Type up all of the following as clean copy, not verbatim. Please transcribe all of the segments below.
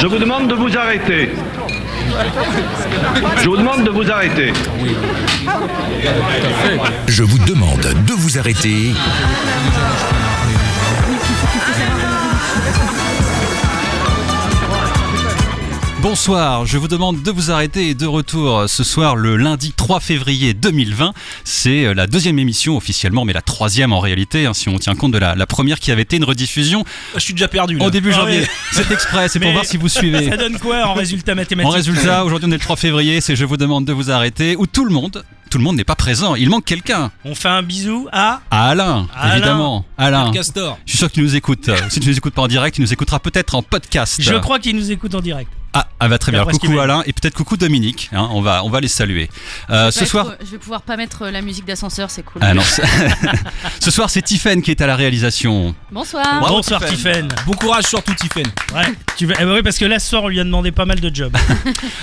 Je vous demande de vous arrêter. Je vous demande de vous arrêter. Je vous demande de vous arrêter. Bonsoir, je vous demande de vous arrêter et de retour ce soir le lundi 3 février 2020. C'est la deuxième émission officiellement, mais la troisième en réalité, hein, si on tient compte de la première qui avait été une rediffusion. Je suis déjà perdu là. Au début janvier. Ouais. C'est exprès, c'est pour voir si vous suivez. Ça donne quoi en résultat mathématique? En résultat, aujourd'hui on est le 3 février, c'est Je vous demande de vous arrêter, où tout le monde n'est pas présent, il manque quelqu'un. On fait un bisou à Alain, évidemment. Alain. Castor. Je suis sûr que tu nous écoutes. Si tu nous écoutes pas en direct, tu nous écouteras peut-être en podcast. Je crois qu'il nous écoute en direct. Ah bah très bien. D'après ce Coucou qu'il Alain et peut-être coucou Dominique. Hein, on va les saluer. Ce soir. Je vais pouvoir pas mettre la musique d'ascenseur, c'est cool. Ah non. Ce soir c'est Tiffaine qui est à la réalisation. Bonsoir. Bravo, bonsoir Tiffaine. Bon courage surtout Tiffaine. Ouais. Oui, parce que là ce soir on lui a demandé pas mal de jobs.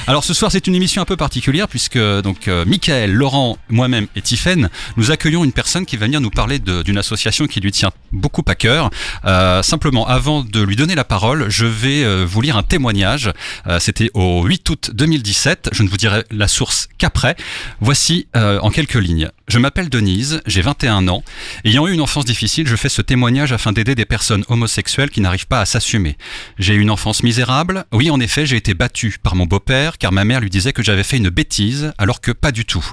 Alors ce soir c'est une émission un peu particulière puisque donc Mickaël, Laurent, moi-même et Tiffaine, nous accueillons une personne qui va venir nous parler d'une association qui lui tient beaucoup à cœur. Simplement avant de lui donner la parole, je vais vous lire un témoignage. C'était au 8 août 2017, je ne vous dirai la source qu'après. Voici en quelques lignes. Je m'appelle Denise, j'ai 21 ans. Ayant eu une enfance difficile, je fais ce témoignage afin d'aider des personnes homosexuelles qui n'arrivent pas à s'assumer. J'ai eu une enfance misérable. Oui, en effet, j'ai été battue par mon beau-père car ma mère lui disait que j'avais fait une bêtise alors que pas du tout.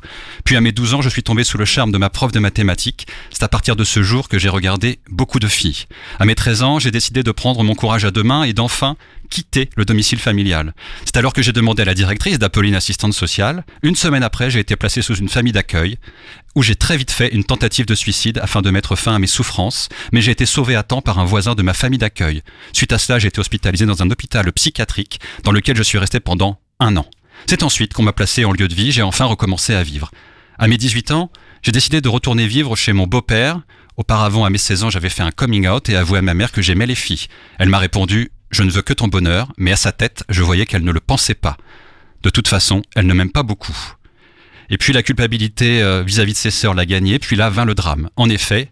Puis à mes 12 ans, je suis tombé sous le charme de ma prof de mathématiques. C'est à partir de ce jour que j'ai regardé beaucoup de filles. À mes 13 ans, j'ai décidé de prendre mon courage à deux mains et d'enfin quitter le domicile familial. C'est alors que j'ai demandé à la directrice d'appeler une assistante sociale. Une semaine après, j'ai été placé sous une famille d'accueil où j'ai très vite fait une tentative de suicide afin de mettre fin à mes souffrances, mais j'ai été sauvé à temps par un voisin de ma famille d'accueil. Suite à cela, j'ai été hospitalisé dans un hôpital psychiatrique dans lequel je suis resté pendant 1 an. C'est ensuite qu'on m'a placé en lieu de vie, j'ai enfin recommencé à vivre. À mes 18 ans, j'ai décidé de retourner vivre chez mon beau-père. Auparavant, à mes 16 ans, j'avais fait un coming out et avoué à ma mère que j'aimais les filles. Elle m'a répondu « Je ne veux que ton bonheur », mais à sa tête, je voyais qu'elle ne le pensait pas. De toute façon, elle ne m'aime pas beaucoup. Et puis la culpabilité vis-à-vis de ses sœurs l'a gagnée, puis là vint le drame. En effet,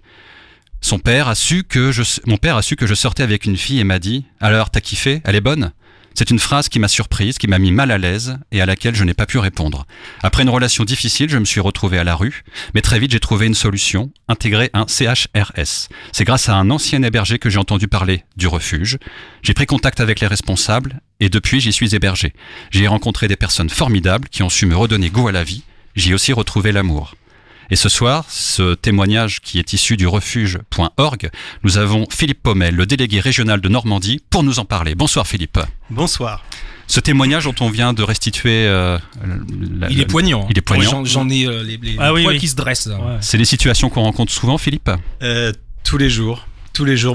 mon père a su que je sortais avec une fille et m'a dit « Alors, t'as kiffé? Elle est bonne ?» C'est une phrase qui m'a surprise, qui m'a mis mal à l'aise et à laquelle je n'ai pas pu répondre. Après une relation difficile, je me suis retrouvé à la rue, mais très vite j'ai trouvé une solution, intégrer un CHRS. C'est grâce à un ancien hébergé que j'ai entendu parler du refuge. J'ai pris contact avec les responsables et depuis j'y suis hébergé. J'y ai rencontré des personnes formidables qui ont su me redonner goût à la vie. J'y ai aussi retrouvé l'amour. Et ce soir, ce témoignage qui est issu du refuge.org, nous avons Philippe Pommel, le délégué régional de Normandie, pour nous en parler. Bonsoir Philippe. Bonsoir. Ce témoignage dont on vient de restituer... il est poignant. Il est poignant. J'en ai les poils qui se dressent. Là. Ouais. C'est des situations qu'on rencontre souvent, Philippe ? Tous les jours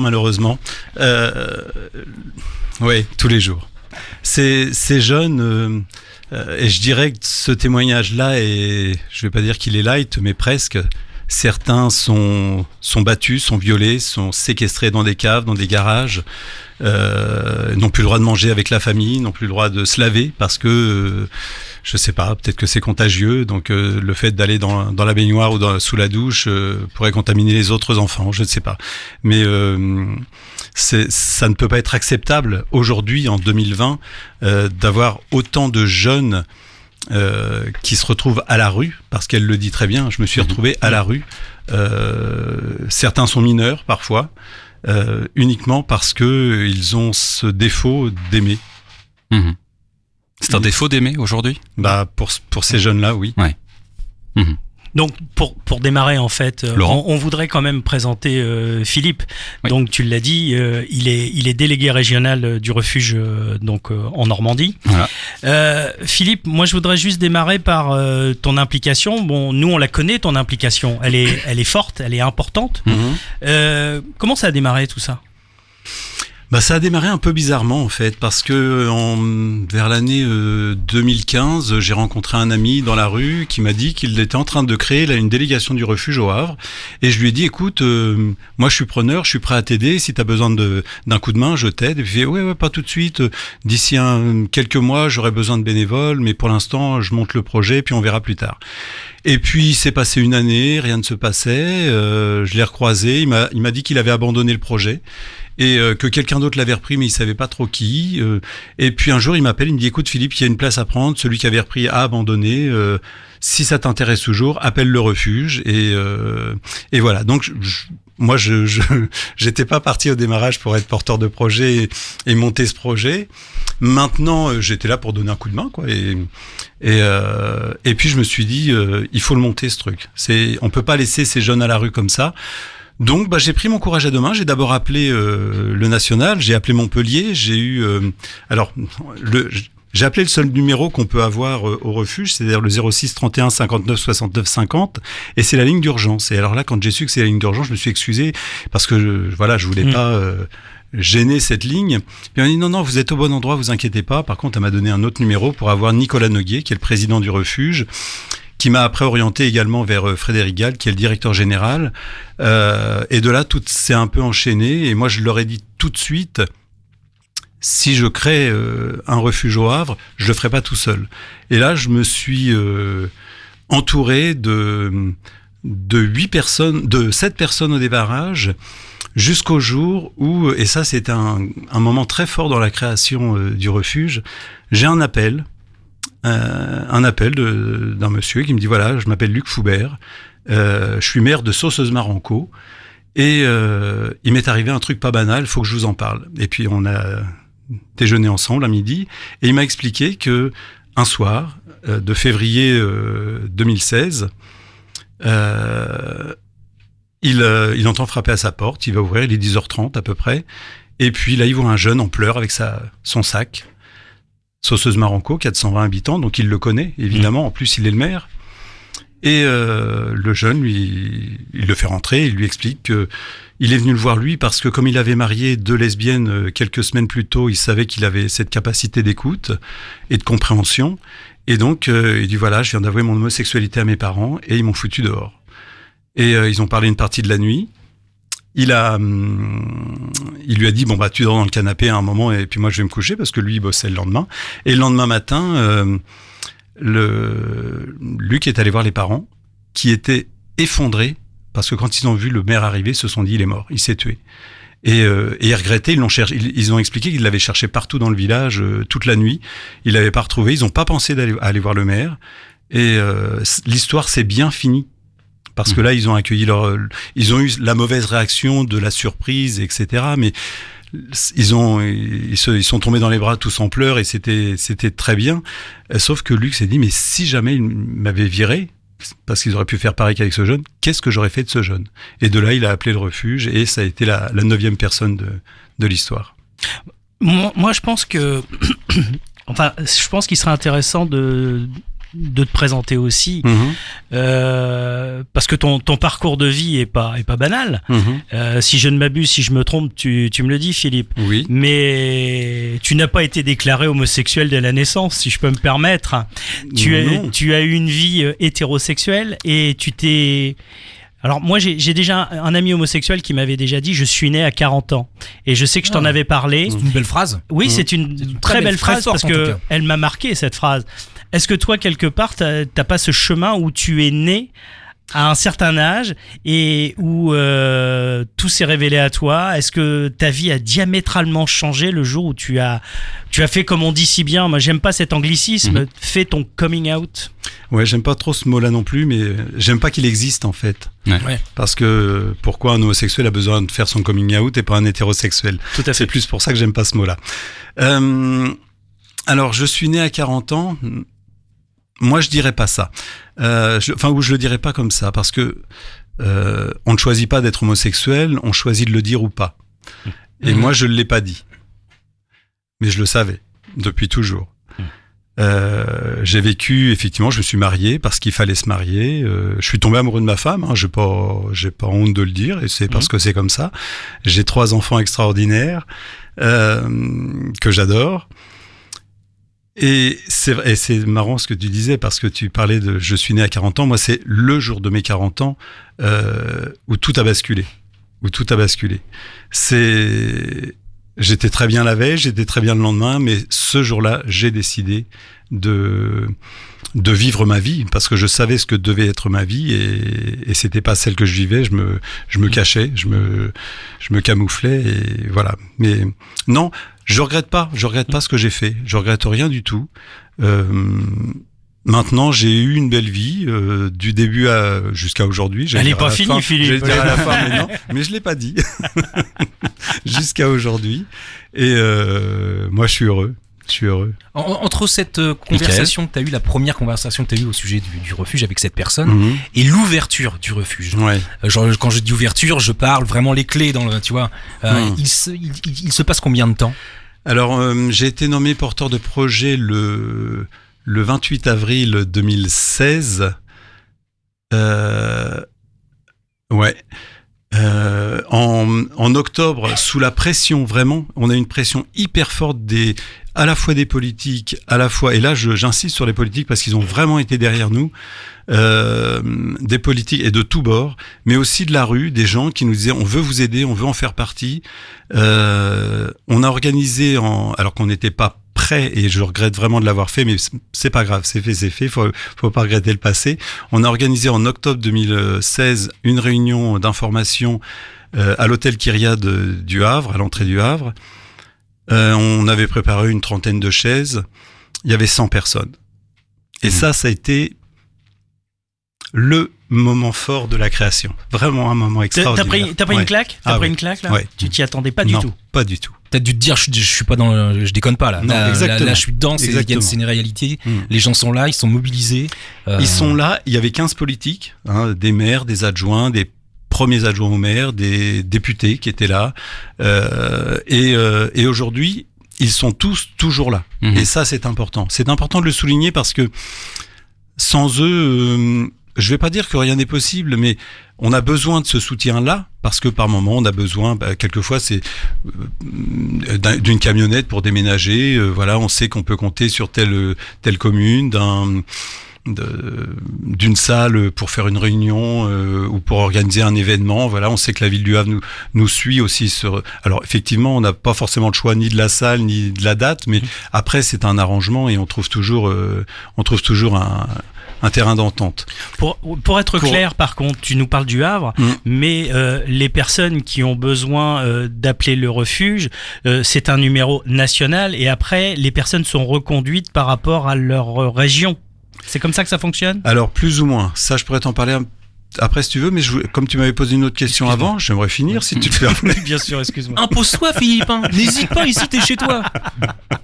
malheureusement. Oui, tous les jours. Ces jeunes... et je dirais que ce témoignage-là est, je vais pas dire qu'il est light, mais presque. Certains sont battus, sont violés, sont séquestrés dans des caves, dans des garages, n'ont plus le droit de manger avec la famille, n'ont plus le droit de se laver parce que, je sais pas, peut-être que c'est contagieux, donc le fait d'aller dans la baignoire ou sous la douche pourrait contaminer les autres enfants, je ne sais pas. Mais ça ne peut pas être acceptable aujourd'hui, en 2020, d'avoir autant de jeunes qui se retrouvent à la rue, parce qu'elle le dit très bien, je me suis retrouvé à la rue. Certains sont mineurs parfois, uniquement parce qu'ils ont ce défaut d'aimer. Mmh. C'est un défaut d'aimer aujourd'hui ? Bah pour ces jeunes-là, oui. Ouais. Mmh. Donc pour démarrer en fait, on voudrait quand même présenter Philippe. Oui. Donc tu l'as dit, il est délégué régional du refuge en Normandie. Voilà. Philippe, moi je voudrais juste démarrer par ton implication. Bon, nous on la connaît ton implication, elle est forte, elle est importante. Mm-hmm. Comment ça a démarré tout ça ? Bah ça a démarré un peu bizarrement en fait, parce que vers l'année 2015, j'ai rencontré un ami dans la rue qui m'a dit qu'il était en train de créer une délégation du refuge au Havre, et je lui ai dit écoute, moi je suis preneur, je suis prêt à t'aider, si t'as besoin d'un coup de main, je t'aide. Et puis il fait ouais pas tout de suite, d'ici quelques mois j'aurai besoin de bénévoles, mais pour l'instant je monte le projet puis on verra plus tard. Et puis, il s'est passé une année, rien ne se passait, je l'ai recroisé, il m'a dit qu'il avait abandonné le projet. et que quelqu'un d'autre l'avait repris, mais il savait pas trop qui. Et puis un jour, il m'appelle, il me dit, écoute Philippe, il y a une place à prendre, celui qui avait repris a abandonné. Si ça t'intéresse toujours, appelle le refuge. Et voilà. Donc moi, j'étais pas parti au démarrage pour être porteur de projet et monter ce projet. Maintenant, j'étais là pour donner un coup de main, quoi. Et puis je me suis dit, il faut le monter ce truc. On peut pas laisser ces jeunes à la rue comme ça. Donc, j'ai pris mon courage à deux mains. J'ai d'abord appelé le national, j'ai appelé Montpellier. J'ai appelé le seul numéro qu'on peut avoir au refuge, c'est-à-dire le 06 31 59 69 50, et c'est la ligne d'urgence. Et alors là, quand j'ai su que c'est la ligne d'urgence, je me suis excusé parce que je voulais pas gêner cette ligne. Puis on m'a dit non, vous êtes au bon endroit, vous inquiétez pas. Par contre, elle m'a donné un autre numéro pour avoir Nicolas Noguier, qui est le président du refuge, qui m'a après orienté également vers Frédéric Gall, qui est le directeur général. Et de là, tout s'est un peu enchaîné. Et moi, je leur ai dit tout de suite, si je crée un refuge au Havre, je le ferai pas tout seul. Et là, je me suis entouré de 7 personnes au démarrage, jusqu'au jour où, et ça c'est un moment très fort dans la création du refuge, j'ai un appel d'un monsieur qui me dit, voilà, je m'appelle Luc Foubert, je suis maire de Sausseuse-Marenco, et il m'est arrivé un truc pas banal, faut que je vous en parle. Et puis on a déjeuné ensemble à midi, et il m'a expliqué que un soir de février 2016, il entend frapper à sa porte, il va ouvrir, il est 10h30 à peu près, et puis là il voit un jeune en pleurs avec son sac, Sausseuse-Marenco, 420 habitants, donc il le connaît évidemment, en plus il est le maire, et le jeune, lui, il le fait rentrer, il lui explique que il est venu le voir lui parce que comme il avait marié 2 lesbiennes quelques semaines plus tôt, il savait qu'il avait cette capacité d'écoute et de compréhension, et donc il dit voilà, je viens d'avouer mon homosexualité à mes parents et ils m'ont foutu dehors. Et ils ont parlé une partie de la nuit. Il lui a dit bon tu dors dans le canapé à un moment et puis moi je vais me coucher parce que lui il bossait le lendemain. Et le lendemain matin, Luc est allé voir les parents qui étaient effondrés parce que quand ils ont vu le maire arriver, ils se sont dit il est mort, il s'est tué. Et ils regrettaient, ils l'ont cherché, ils ont expliqué qu'ils l'avaient cherché partout dans le village toute la nuit. Ils l'avaient pas retrouvé, ils ont pas pensé aller voir le maire. Et l'histoire s'est bien finie. Parce que là, ils ont accueilli ils ont eu la mauvaise réaction de la surprise, etc. Mais ils sont tombés dans les bras tous en pleurs et c'était très bien. Sauf que Luc s'est dit, mais si jamais il m'avait viré, parce qu'ils auraient pu faire pareil qu'avec ce jeune, qu'est-ce que j'aurais fait de ce jeune? Et de là, il a appelé le refuge et ça a été la 9e personne de l'histoire. Moi, je pense que, je pense qu'il serait intéressant de te présenter aussi, parce que ton parcours de vie est pas banal. Si je ne m'abuse, si je me trompe, tu me le dis, Philippe. Oui. Mais tu n'as pas été déclaré homosexuel dès la naissance, si je peux me permettre. Tu as eu une vie hétérosexuelle et tu t'es... Alors moi j'ai déjà un ami homosexuel qui m'avait déjà dit je suis né à 40 ans et je sais que je t'en avais parlé. C'est une belle phrase. Oui, c'est une très belle phrase parce que elle m'a marqué cette phrase. Est-ce que toi quelque part t'as pas ce chemin où tu es né à un certain âge et où tout s'est révélé à toi? Est-ce que ta vie a diamétralement changé le jour où tu as fait, comme on dit si bien, moi j'aime pas cet anglicisme, fait ton coming out? Ouais, j'aime pas trop ce mot-là non plus, mais j'aime pas qu'il existe en fait. Ouais. Parce que pourquoi un homosexuel a besoin de faire son coming out et pas un hétérosexuel? Tout à fait. C'est plus pour ça que j'aime pas ce mot-là. Alors, je suis né à 40 ans. Moi, je dirais pas ça. Je le dirais pas comme ça, parce que on ne choisit pas d'être homosexuel, on choisit de le dire ou pas. Et moi, je l'ai pas dit, mais je le savais depuis toujours. J'ai vécu, effectivement, je me suis marié parce qu'il fallait se marier. Je suis tombé amoureux de ma femme, hein, j'ai pas honte de le dire, et c'est parce que c'est comme ça. J'ai 3 enfants extraordinaires que j'adore. Et c'est marrant ce que tu disais, parce que tu parlais de je suis né à 40 ans. Moi, c'est le jour de mes 40 ans où tout a basculé. C'est J'étais très bien la veille, j'étais très bien le lendemain, mais ce jour-là, j'ai décidé de vivre ma vie, parce que je savais ce que devait être ma vie, et c'était pas celle que je vivais. Je me cachais, je me camouflais, et voilà. Mais non, je regrette pas ce que j'ai fait. Je regrette rien du tout. Maintenant, j'ai eu une belle vie du début jusqu'à aujourd'hui. Elle n'est pas finie, Philippe. Je vais dire à la fin, mais non, mais je l'ai pas dit. Jusqu'à aujourd'hui. Et moi, je suis heureux. Entre cette conversation que tu as eue, la première conversation que tu as eue au sujet du refuge avec cette personne, et l'ouverture du refuge. Ouais. Genre, quand je dis ouverture, je parle vraiment les clés tu vois. Il se passe combien de temps? Alors, j'ai été nommé porteur de projet le 28 avril 2016. En octobre, sous la pression, vraiment, on a une pression hyper forte à la fois des politiques, et là j'insiste sur les politiques parce qu'ils ont vraiment été derrière nous, des politiques et de tous bords, mais aussi de la rue, des gens qui nous disaient on veut vous aider, on veut en faire partie. On a organisé, alors qu'on n'était pas prêt, et je regrette vraiment de l'avoir fait, mais c'est pas grave, c'est fait, faut pas regretter le passé. On a organisé en octobre 2016 une réunion d'information à l'hôtel Kyriade du Havre, à l'entrée du Havre. On avait préparé une 30aine de chaises, il y avait 100 personnes. Et ça a été le moment fort de la création. Vraiment un moment extraordinaire. T'as pris une claque? T'as pris une claque là? Ouais. Tu t'y attendais pas du tout? Pas du tout. T'as dû te dire, je suis pas je déconne pas là. Non, exactement. Là, je suis dedans, c'est une réalité. Les gens sont là, ils sont mobilisés. Ils sont là, il y avait 15 politiques, des maires, des adjoints, des premiers adjoints au maire, des députés qui étaient là. Et aujourd'hui, ils sont tous toujours là. Et ça, c'est important. C'est important de le souligner parce que sans eux, je vais pas dire que rien n'est possible, mais on a besoin de ce soutien-là, parce que par moment, on a besoin, quelquefois, c'est d'une camionnette pour déménager. Voilà, on sait qu'on peut compter sur telle commune, d'une salle pour faire une réunion ou pour organiser un événement. Voilà, on sait que la ville du Havre nous suit aussi sur. Alors effectivement, on n'a pas forcément le choix ni de la salle ni de la date, mais après c'est un arrangement et on trouve toujours un terrain d'entente. Pour être clair, par contre, tu nous parles du Havre, mais les personnes qui ont besoin d'appeler le refuge, c'est un numéro national, et après, les personnes sont reconduites par rapport à leur région. C'est comme ça que ça fonctionne? Alors, plus ou moins. Ça, je pourrais t'en parler après si tu veux, mais comme tu m'avais posé une autre question avant, j'aimerais finir si tu le permets. Bien sûr, excuse-moi. Impose-toi, Philippe. N'hésite pas, ici t'es chez toi.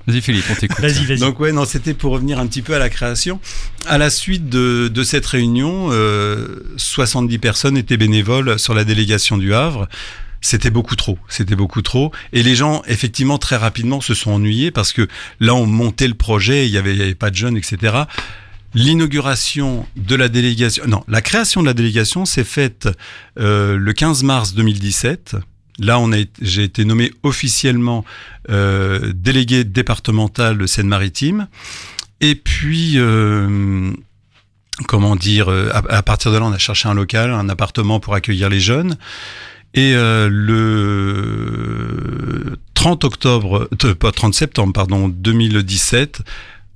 Vas-y Philippe, on t'écoute. Vas-y. Donc c'était pour revenir un petit peu à la création. À la suite de cette réunion, 70 personnes étaient bénévoles sur la délégation du Havre. C'était beaucoup trop. Et les gens, effectivement, très rapidement se sont ennuyés parce que là, on montait le projet, il y avait pas de jeunes, etc. L'inauguration de la délégation, la création de la délégation s'est faite le 15 mars 2017. Là, j'ai été nommé officiellement délégué départemental de Seine-Maritime. Et puis, à partir de là, on a cherché un local, un appartement pour accueillir les jeunes. Et le 30 septembre 2017,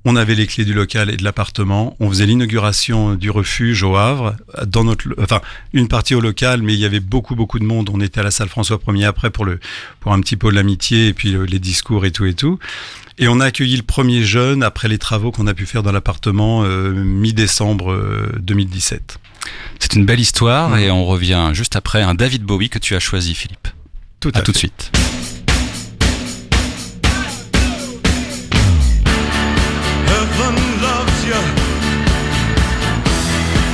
on avait les clés du local et de l'appartement. On faisait l'inauguration du refuge au Havre, une partie au local, mais il y avait beaucoup de monde. On était à la salle François 1er après pour un petit pot de l'amitié et puis les discours et tout. Et on a accueilli le premier jeune après les travaux qu'on a pu faire dans l'appartement mi-décembre 2017. C'est une belle histoire et on revient juste après un David Bowie que tu as choisi, Philippe. Tout de suite. Heaven loves you.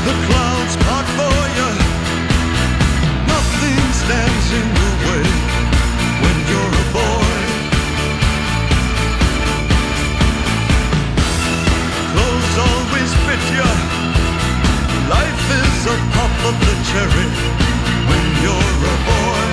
The clouds part for you. Nothing stands in the way when you're a boy. Clothes always fit you. Life is a pop of the cherry when you're a boy.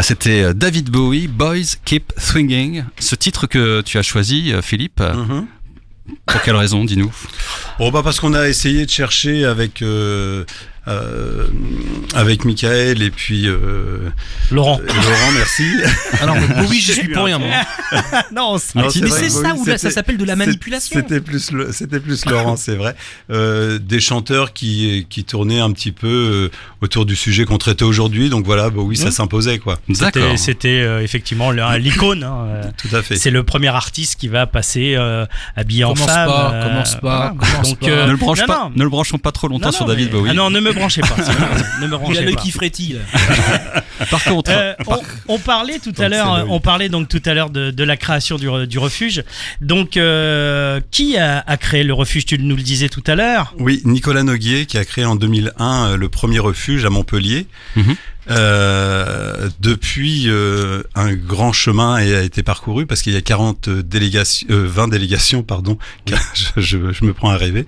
Voilà, c'était David Bowie, Boys Keep Swinging. Ce titre que tu as choisi, Philippe, pour quelle raison, dis-nous? Parce qu'on a essayé de chercher avec Michael et puis Laurent, merci. Alors Bowie, je suis pour rien, moi. Non, mais c'est ça où là, ça s'appelle de la manipulation. C'était plus Laurent, c'est vrai. Des chanteurs qui tournaient un petit peu autour du sujet qu'on traitait aujourd'hui. Donc voilà, Bowie, ça s'imposait, quoi. D'accord. C'était effectivement l'icône. Tout à fait. C'est le premier artiste qui va passer habillé en femme. Commence pas. Ne le branchons pas trop longtemps sur David Bowie. Ah non, ne me branchez pas. Ne me branchez Il a l'œil pas. qui frétille, là. Par contre, on parlait tout à l'heure. On parlait donc tout à l'heure de la création du refuge. Donc, qui a créé le refuge? Tu nous le disais tout à l'heure. Oui, Nicolas Noguier qui a créé en 2001 le premier refuge à Montpellier. Depuis, un grand chemin a été parcouru parce qu'il y a 20 délégations, pardon. Je me prends à rêver.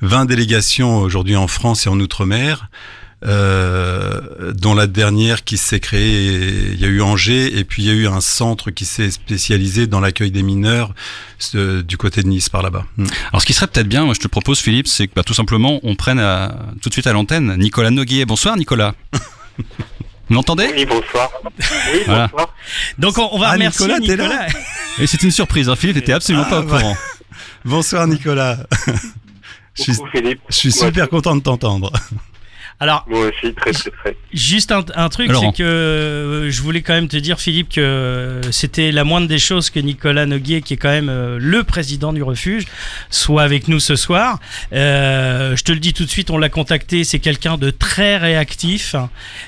20 délégations aujourd'hui en France et en Outre-mer. Dont la dernière qui s'est créée, il y a eu Angers, et puis il y a eu un centre qui s'est spécialisé dans l'accueil des mineurs du côté de Nice, par là-bas. Alors ce qui serait peut-être bien, moi je te propose Philippe, c'est que tout simplement on prenne tout de suite à l'antenne Nicolas Noguier. Bonsoir Nicolas. Vous m'entendez? Oui, bonsoir. Oui, voilà. Bonsoir. Donc on va remercier Nicolas. Et c'est une surprise, hein, Philippe n'était absolument pas au courant. Bonsoir Nicolas. Coucou, Philippe. Je suis super content de t'entendre. Alors, moi aussi, très. Juste un truc, Laurent. c'est que je voulais quand même te dire, Philippe, que c'était la moindre des choses que Nicolas Noguier, qui est quand même le président du refuge, soit avec nous ce soir. Je te le dis tout de suite, on l'a contacté, c'est quelqu'un de très réactif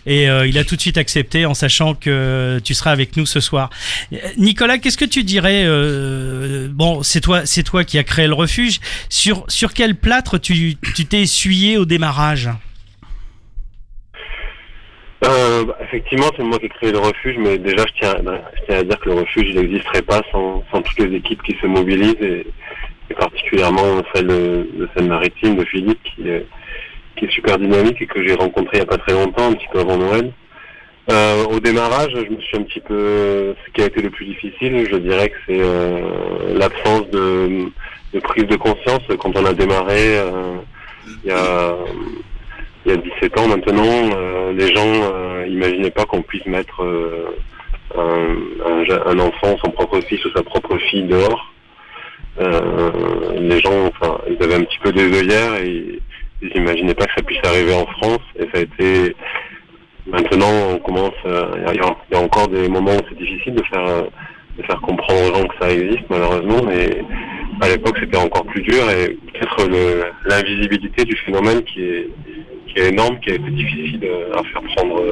et il a tout de suite accepté en sachant que tu seras avec nous ce soir. Nicolas, qu'est-ce que tu dirais bon, c'est toi qui as créé le refuge. Sur quel plâtre tu t'es essuyé au démarrage? Effectivement, c'est moi qui ai créé le refuge, mais déjà, je tiens à dire que le refuge, il n'existerait pas sans toutes les équipes qui se mobilisent, et particulièrement celle de Seine-Maritime, de Philippe, qui est super dynamique et que j'ai rencontré il n'y a pas très longtemps, un petit peu avant Noël. Au démarrage, je me suis un petit peu... Ce qui a été le plus difficile, je dirais que c'est l'absence de prise de conscience. Quand on a démarré, il y a 17 ans maintenant, les gens imaginaient pas qu'on puisse mettre un enfant, son propre fils ou sa propre fille dehors. Les gens, enfin, ils avaient un petit peu des œillères et ils n'imaginaient pas que ça puisse arriver en France. Et ça a été... Maintenant, on commence... Il y a encore des moments où c'est difficile de faire comprendre aux gens que ça existe, malheureusement, mais à l'époque, c'était encore plus dur, et peut-être l'invisibilité du phénomène qui est énorme, qui a été difficile à faire prendre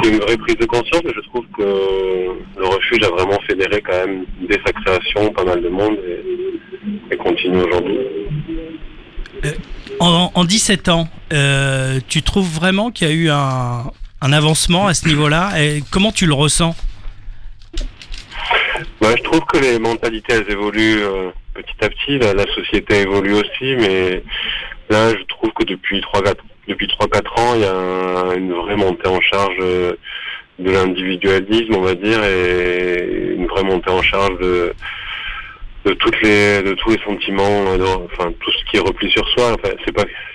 une vraie prise de conscience. Et je trouve que le refuge a vraiment fédéré quand même dès sa création pas mal de monde et continue aujourd'hui. En 17 ans, tu trouves vraiment qu'il y a eu un avancement à ce niveau-là, et comment tu le ressens? Je trouve que les mentalités elles évoluent petit à petit, la société évolue aussi, mais là je trouve que depuis 3-4 ans il y a une vraie montée en charge de l'individualisme, on va dire, et une vraie montée en charge de tous les sentiments, enfin tout ce qui est repli sur soi. Enfin,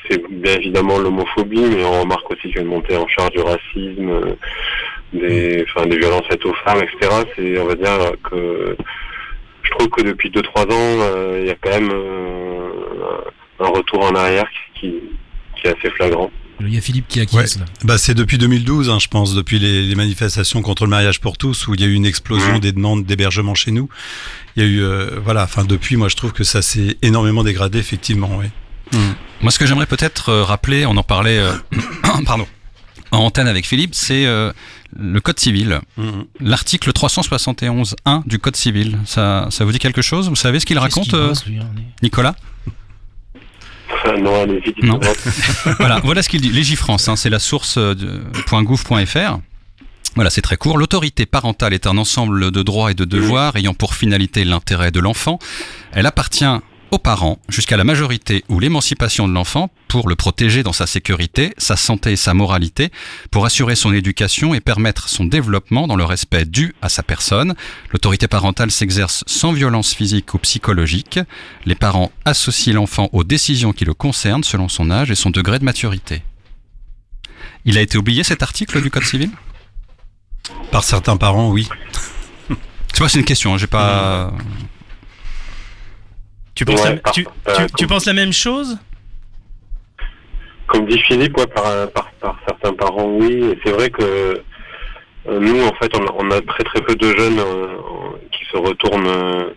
c'est bien évidemment l'homophobie, mais on remarque aussi qu'il y a une montée en charge du racisme, des violences faites aux femmes, etc. On va dire que je trouve que depuis 2-3 ans, il y a quand même un retour en arrière qui est assez flagrant. Il y a Philippe qui acquiesce. Ouais. C'est depuis 2012, je pense, depuis les manifestations contre le mariage pour tous, où il y a eu une explosion des demandes d'hébergement chez nous. Il y a eu, depuis, moi je trouve que ça s'est énormément dégradé, effectivement. Ouais. Moi, ce que j'aimerais peut-être rappeler, on en parlait pardon, en antenne avec Philippe, c'est le Code civil. L'article 371.1 du Code civil. Ça vous dit quelque chose? Vous savez ce qu'il raconte, Nicolas? Non, allez-y. Non. Voilà ce qu'il dit. Légifrance, c'est la source .gouv.fr. Voilà, c'est très court. L'autorité parentale est un ensemble de droits et de devoirs ayant pour finalité l'intérêt de l'enfant. Elle appartient aux parents jusqu'à la majorité ou l'émancipation de l'enfant pour le protéger dans sa sécurité, sa santé et sa moralité, pour assurer son éducation et permettre son développement dans le respect dû à sa personne. L'autorité parentale s'exerce sans violence physique ou psychologique. Les parents associent l'enfant aux décisions qui le concernent selon son âge et son degré de maturité. Il a été oublié cet article du Code civil ? Par certains parents, oui. C'est une question, hein, j'ai pas... Tu penses la même chose ? Comme dit Philippe, par certains parents, oui. Et c'est vrai que nous, en fait, on a très peu de jeunes qui se retournent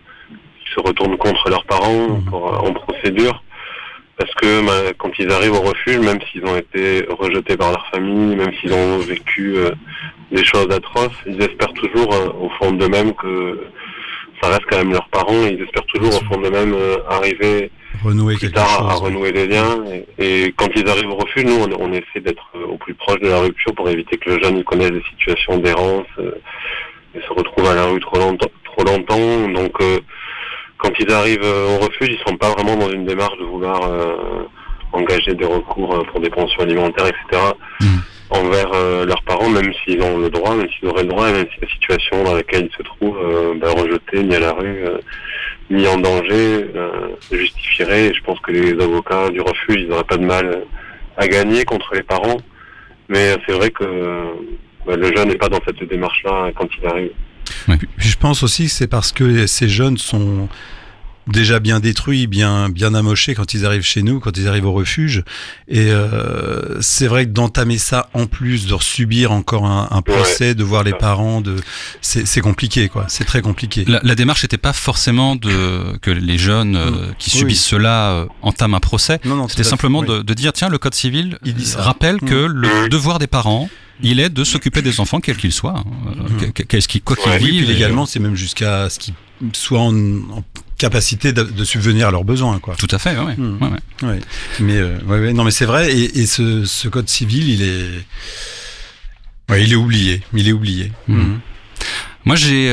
contre leurs parents en procédure. Parce que quand ils arrivent au refuge, même s'ils ont été rejetés par leur famille, même s'ils ont vécu des choses atroces, ils espèrent toujours au fond d'eux-mêmes que ça reste quand même leurs parents. Ils espèrent toujours au fond d'eux-mêmes arriver plus tard à renouer les liens. Et quand ils arrivent au refuge, nous, on essaie d'être au plus proche de la rupture pour éviter que le jeune y connaisse des situations d'errance et se retrouve à la rue trop longtemps. Donc, quand ils arrivent au refuge, ils sont pas vraiment dans une démarche de vouloir engager des recours pour des pensions alimentaires, etc. Envers leurs parents, même s'ils ont le droit, même s'ils auraient le droit, même si la situation dans laquelle ils se trouvent, rejetés, mis à la rue, mis en danger, justifierait. Et je pense que les avocats du refuge, ils n'auraient pas de mal à gagner contre les parents. Mais c'est vrai que le jeune n'est pas dans cette démarche-là quand il arrive. Oui. Puis je pense aussi que c'est parce que ces jeunes sont déjà bien détruits, bien amochés quand ils arrivent chez nous, quand ils arrivent au refuge. Et c'est vrai que d'entamer ça en plus, de subir encore un procès, de voir les parents, c'est compliqué, quoi. C'est très compliqué. La démarche n'était pas forcément que les jeunes qui subissent cela entament un procès. Non, c'était simplement de dire, tiens, le Code civil rappelle que le devoir des parents, il est de s'occuper des enfants, quels qu'ils soient. Quoi qu'ils vivent. Puis légalement, c'est même jusqu'à ce qu'ils soient en capacité de subvenir à leurs besoins, quoi. Tout à fait, ouais. Mais non, mais c'est vrai. Et ce code civil, il est oublié. Moi, j'ai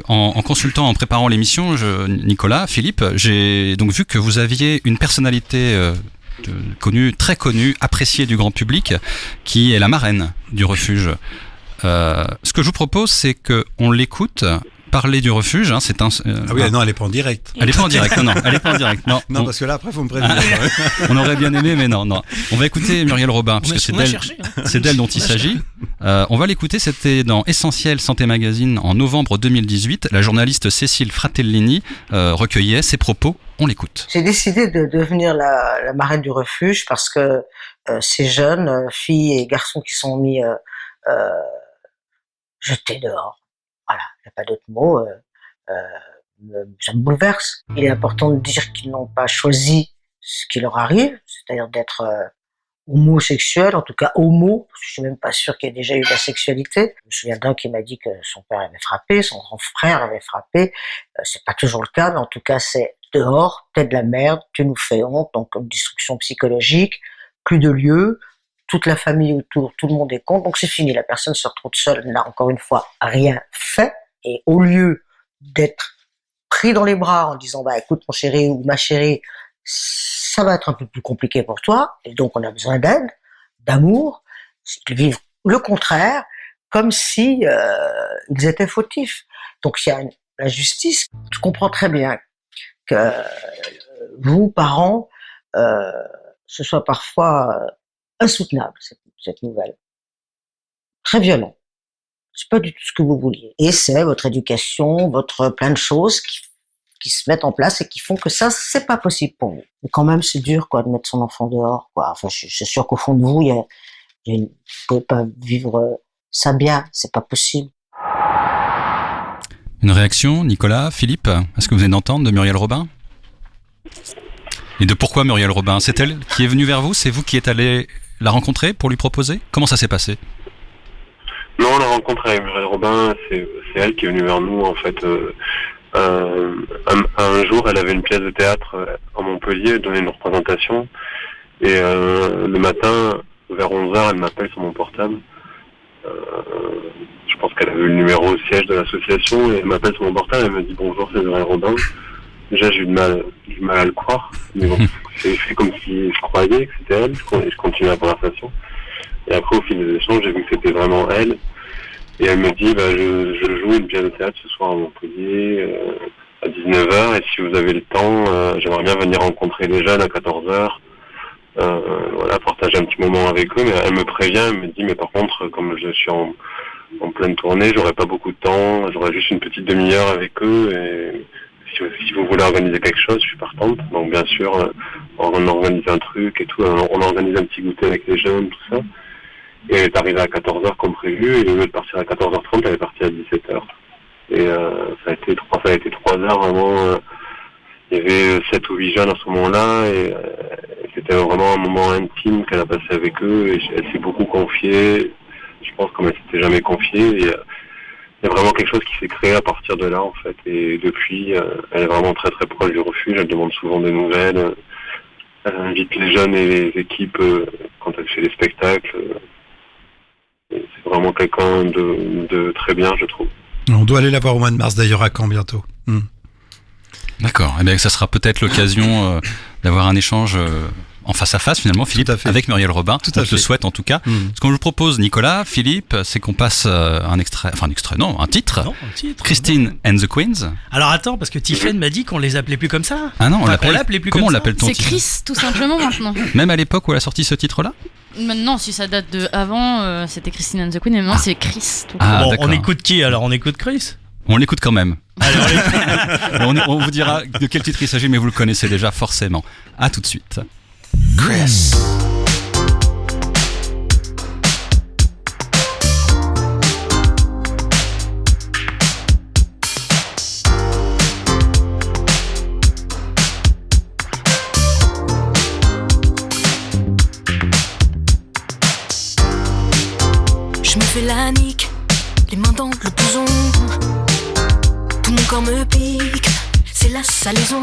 en consultant, en préparant l'émission, Nicolas, Philippe, j'ai donc vu que vous aviez une personnalité très connue, appréciée du grand public, qui est la marraine du refuge. Ce que je vous propose, c'est que on l'écoute parler du refuge. Hein, c'est non, elle est pas en direct. Elle est pas en direct. Non, elle est pas en direct. Non, parce que là, après, faut me prévenir. On aurait bien aimé, mais non. On va écouter Muriel Robin, parce que c'est d'elle dont il s'agit. On va l'écouter. C'était dans Essentiel Santé Magazine en novembre 2018. La journaliste Cécile Fratellini recueillait ses propos. On l'écoute. J'ai décidé de devenir la marraine du refuge parce que ces jeunes filles et garçons qui sont mis jetés dehors, voilà, il n'y a pas d'autre mot, ça me bouleverse. Il est important de dire qu'ils n'ont pas choisi ce qui leur arrive, c'est-à-dire d'être homosexuel, en tout cas homo, je suis même pas sûr qu'il y ait déjà eu de la sexualité. Je me souviens d'un qui m'a dit que son père avait frappé, son grand frère avait frappé, c'est pas toujours le cas, mais en tout cas c'est dehors, t'es de la merde, tu nous fais honte, donc une destruction psychologique, plus de lieu, toute la famille autour, tout le monde est contre, donc c'est fini, la personne se retrouve seule, n'a encore une fois rien fait, et au lieu d'être pris dans les bras en disant écoute mon chéri ou ma chérie, ça va être un peu plus compliqué pour toi, et donc on a besoin d'aide, d'amour, ils vivent le contraire, comme si ils étaient fautifs. Donc il y a la justice, je comprends très bien que vous, parents, ce soit parfois insoutenable, cette nouvelle. Très violent. C'est pas du tout ce que vous vouliez. Et c'est votre éducation, votre plein de choses qui se mettent en place et qui font que ça, c'est pas possible pour vous. Mais quand même, c'est dur, quoi, de mettre son enfant dehors, quoi. Enfin, je suis sûr qu'au fond de vous, vous pouvez pas vivre ça bien. C'est pas possible. Une réaction, Nicolas, Philippe, est-ce que vous venez d'entendre de Muriel Robin? Et de pourquoi Muriel Robin? C'est elle qui est venue vers vous? C'est vous qui êtes allé la rencontrer pour lui proposer? Comment ça s'est passé? Non, on l'a rencontré avec Muriel Robin, c'est elle qui est venue vers nous, en fait. Un jour, elle avait une pièce de théâtre à Montpellier, elle donnait une représentation, et le matin, vers 11h, elle m'appelle sur mon portable. Je pense qu'elle avait eu le numéro au siège de l'association, et elle m'appelle sur mon portable, elle me dit bonjour, c'est Muriel Robin. Déjà, j'ai eu du mal à le croire, mais bon, J'ai fait comme si je croyais que c'était elle, je continue la conversation. Et après, au fil des échanges, j'ai vu que c'était vraiment elle. Et elle me dit, je joue une pièce de théâtre ce soir à Montpellier, à 19h, et si vous avez le temps, j'aimerais bien venir rencontrer les jeunes à 14h. Voilà, partager un petit moment avec eux, mais elle me prévient, elle me dit, mais par contre, comme je suis en pleine tournée, j'aurai pas beaucoup de temps, j'aurai juste une petite demi-heure avec eux, et si vous voulez organiser quelque chose, je suis partante. Donc bien sûr, on organise un truc et tout, on organise un petit goûter avec les jeunes, tout ça. Et elle est arrivée à 14h comme prévu, et au lieu de partir à 14h30, elle est partie à 17h. Et ça a été 3 heures vraiment. Il y avait 7 ou 8 jeunes à ce moment-là, et c'était vraiment un moment intime qu'elle a passé avec eux, et elle s'est beaucoup confiée, je pense comme elle s'était jamais confiée, et il y a vraiment quelque chose qui s'est créé à partir de là, en fait. Et depuis, elle est vraiment très très proche du refuge, elle demande souvent des nouvelles, elle invite les jeunes et les équipes quand elle fait les spectacles. Et c'est vraiment quelqu'un de très bien, je trouve. On doit aller la voir au mois de mars d'ailleurs à Caen bientôt. D'accord, eh bien, ça sera peut-être l'occasion d'avoir un échange en face à face finalement, Philippe, avec Muriel Robin. On te le souhaite en tout cas. Ce qu'on vous propose, Nicolas, Philippe, c'est qu'on passe un titre. Christine and the Queens. Alors attends, parce que Tiffen m'a dit qu'on les appelait plus comme ça. Ah non, on l'appelait plus comment comme on l'appelle ton C'est titre? Chris, tout simplement maintenant. Même à l'époque où elle a sorti ce titre-là? Maintenant, si ça date de avant, c'était Christine and the Queen, et maintenant c'est Chris. Tout bon, on écoute qui alors? On écoute Chris? On l'écoute quand même. On vous dira de quel titre il s'agit, mais vous le connaissez déjà forcément. À tout de suite. Chris. Je me fais la nique, les mains dans le blouson. Tout mon corps me pique, c'est la salaison.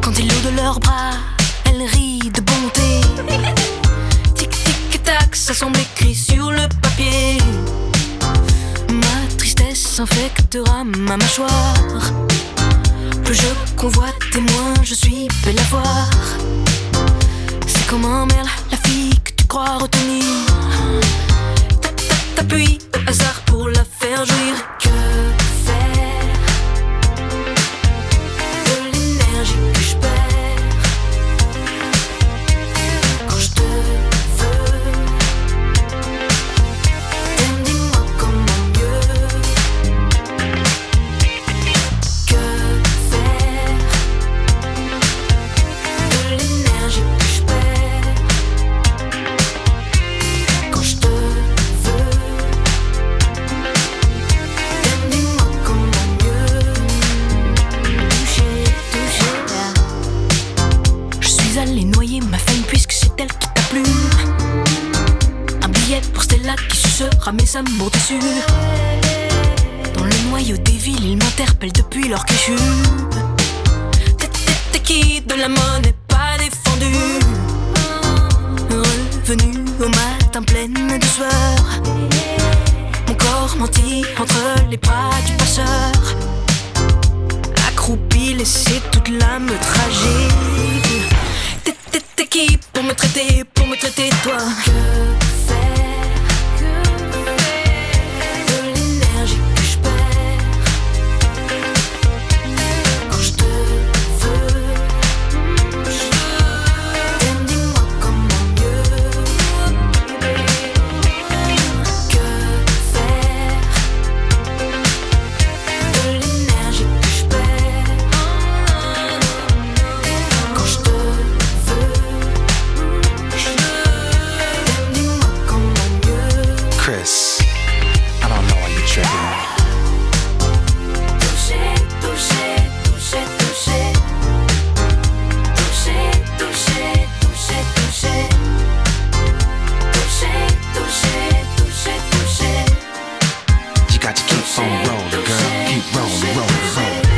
Quand ils l'eau de leurs bras, elle rit de bonté. Tic tic tac, ça semble écrit sur le papier. Ma tristesse infectera ma mâchoire. Plus je convoite et moins je suis belle à voir. C'est comme un merle, la fille que tu crois retenir. T'appuies au hasard pour la faire jouir. Que faire de l'énergie que je perds quand je te veux? Dis-moi comment mieux. Que faire de l'énergie que je perds quand je te veux? Allez noyer ma femme puisque c'est elle qui t'a plu. Un billet pour Stella qui sucera mes amours déçus. Dans le noyau des villes, ils m'interpellent depuis leur cliché. T'es qui de la monnaie pas défendue. Revenu au matin pleine de sueur. Mon corps menti entre les bras du passeur. Accroupi, laissé toute l'âme tragique. T'es qui pour me traiter toi? Que faire de l'énergie que je perds quand je te veux? Dis-moi comment mieux. Que faire de l'énergie que je perds quand je te veux? Chris, I don't know why you're tripping. Touché, touché, touché, touché. Touché, touché, touché, touché. Touché, touché, touché, touché. You got to keep on rolling, girl. Keep rolling, rolling, rolling.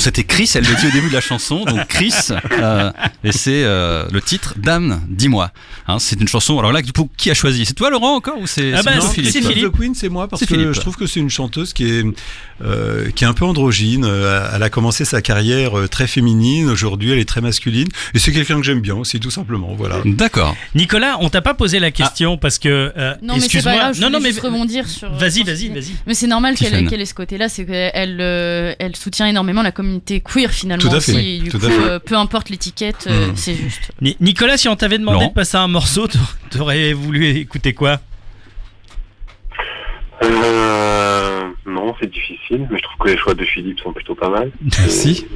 c'était Chris, elle le dit au début de la chanson, donc Chris, et c'est le titre Dame, dis-moi. Hein, c'est une chanson, alors là, du coup, qui a choisi? C'est toi Laurent encore ou c'est c'est Philippe The Queen, c'est moi, parce que je trouve que c'est une chanteuse qui est un peu androgyne. Elle a commencé sa carrière très féminine, aujourd'hui elle est très masculine, et c'est quelqu'un que j'aime bien aussi, tout simplement. Voilà. D'accord. Nicolas, on t'a pas posé la question parce que non, mais c'est pas grave, je voulais juste rebondir sur. Vas-y. Mais c'est normal qu'elle ait ce côté-là, c'est qu'elle elle soutient énormément la communauté queer finalement. Tout à fait. Aussi, du coup, peu importe l'étiquette, c'est juste. Nicolas, si on t'avait demandé de passer un morceau, t'aurais voulu écouter quoi? Non, c'est difficile, mais je trouve que les choix de Philippe sont plutôt pas mal. Merci.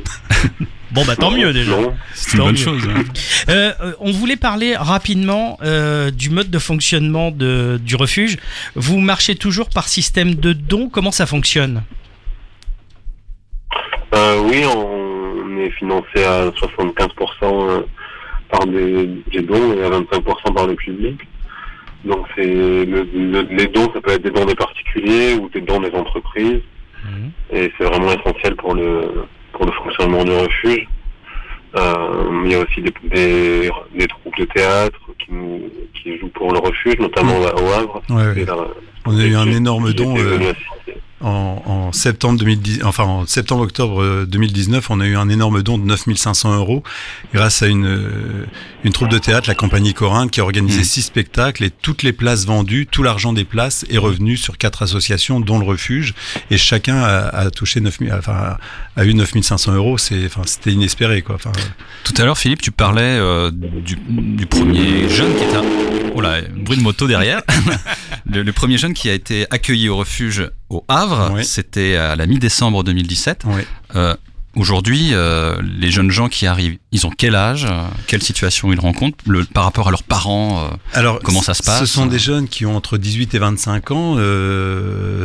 Bon, bah tant mieux déjà. Non. C'est une bonne chose. On voulait parler rapidement du mode de fonctionnement du refuge. Vous marchez toujours par système de dons. Comment ça fonctionne? Oui, on est financé à 75% par des dons et à 25% par le public. Donc les dons, ça peut être des dons des particuliers ou des dons des entreprises. Et c'est vraiment essentiel pour le fonctionnement du refuge. Il y a aussi des troupes de théâtre qui jouent pour le refuge, notamment au Havre. Ouais. On a eu un énorme don en septembre-octobre 2019. On a eu un énorme don de 9500 € grâce à une troupe de théâtre, la Compagnie Corinthe, qui a organisé 6 spectacles, et toutes les places vendues, tout l'argent des places est revenu sur 4 associations, dont le refuge, et chacun a touché a eu 9500 €. C'était inespéré, quoi. Tout à l'heure, Philippe, tu parlais du premier jeune qui était oh là, bruit de moto derrière. Le premier jeune qui a été accueilli au refuge au Havre, c'était à la mi-décembre 2017. Aujourd'hui, les jeunes gens qui arrivent, ils ont quel âge? Quelle situation ils rencontrent par rapport à leurs parents? Alors, comment ça se passe? Ce sont des jeunes qui ont entre 18 et 25 ans,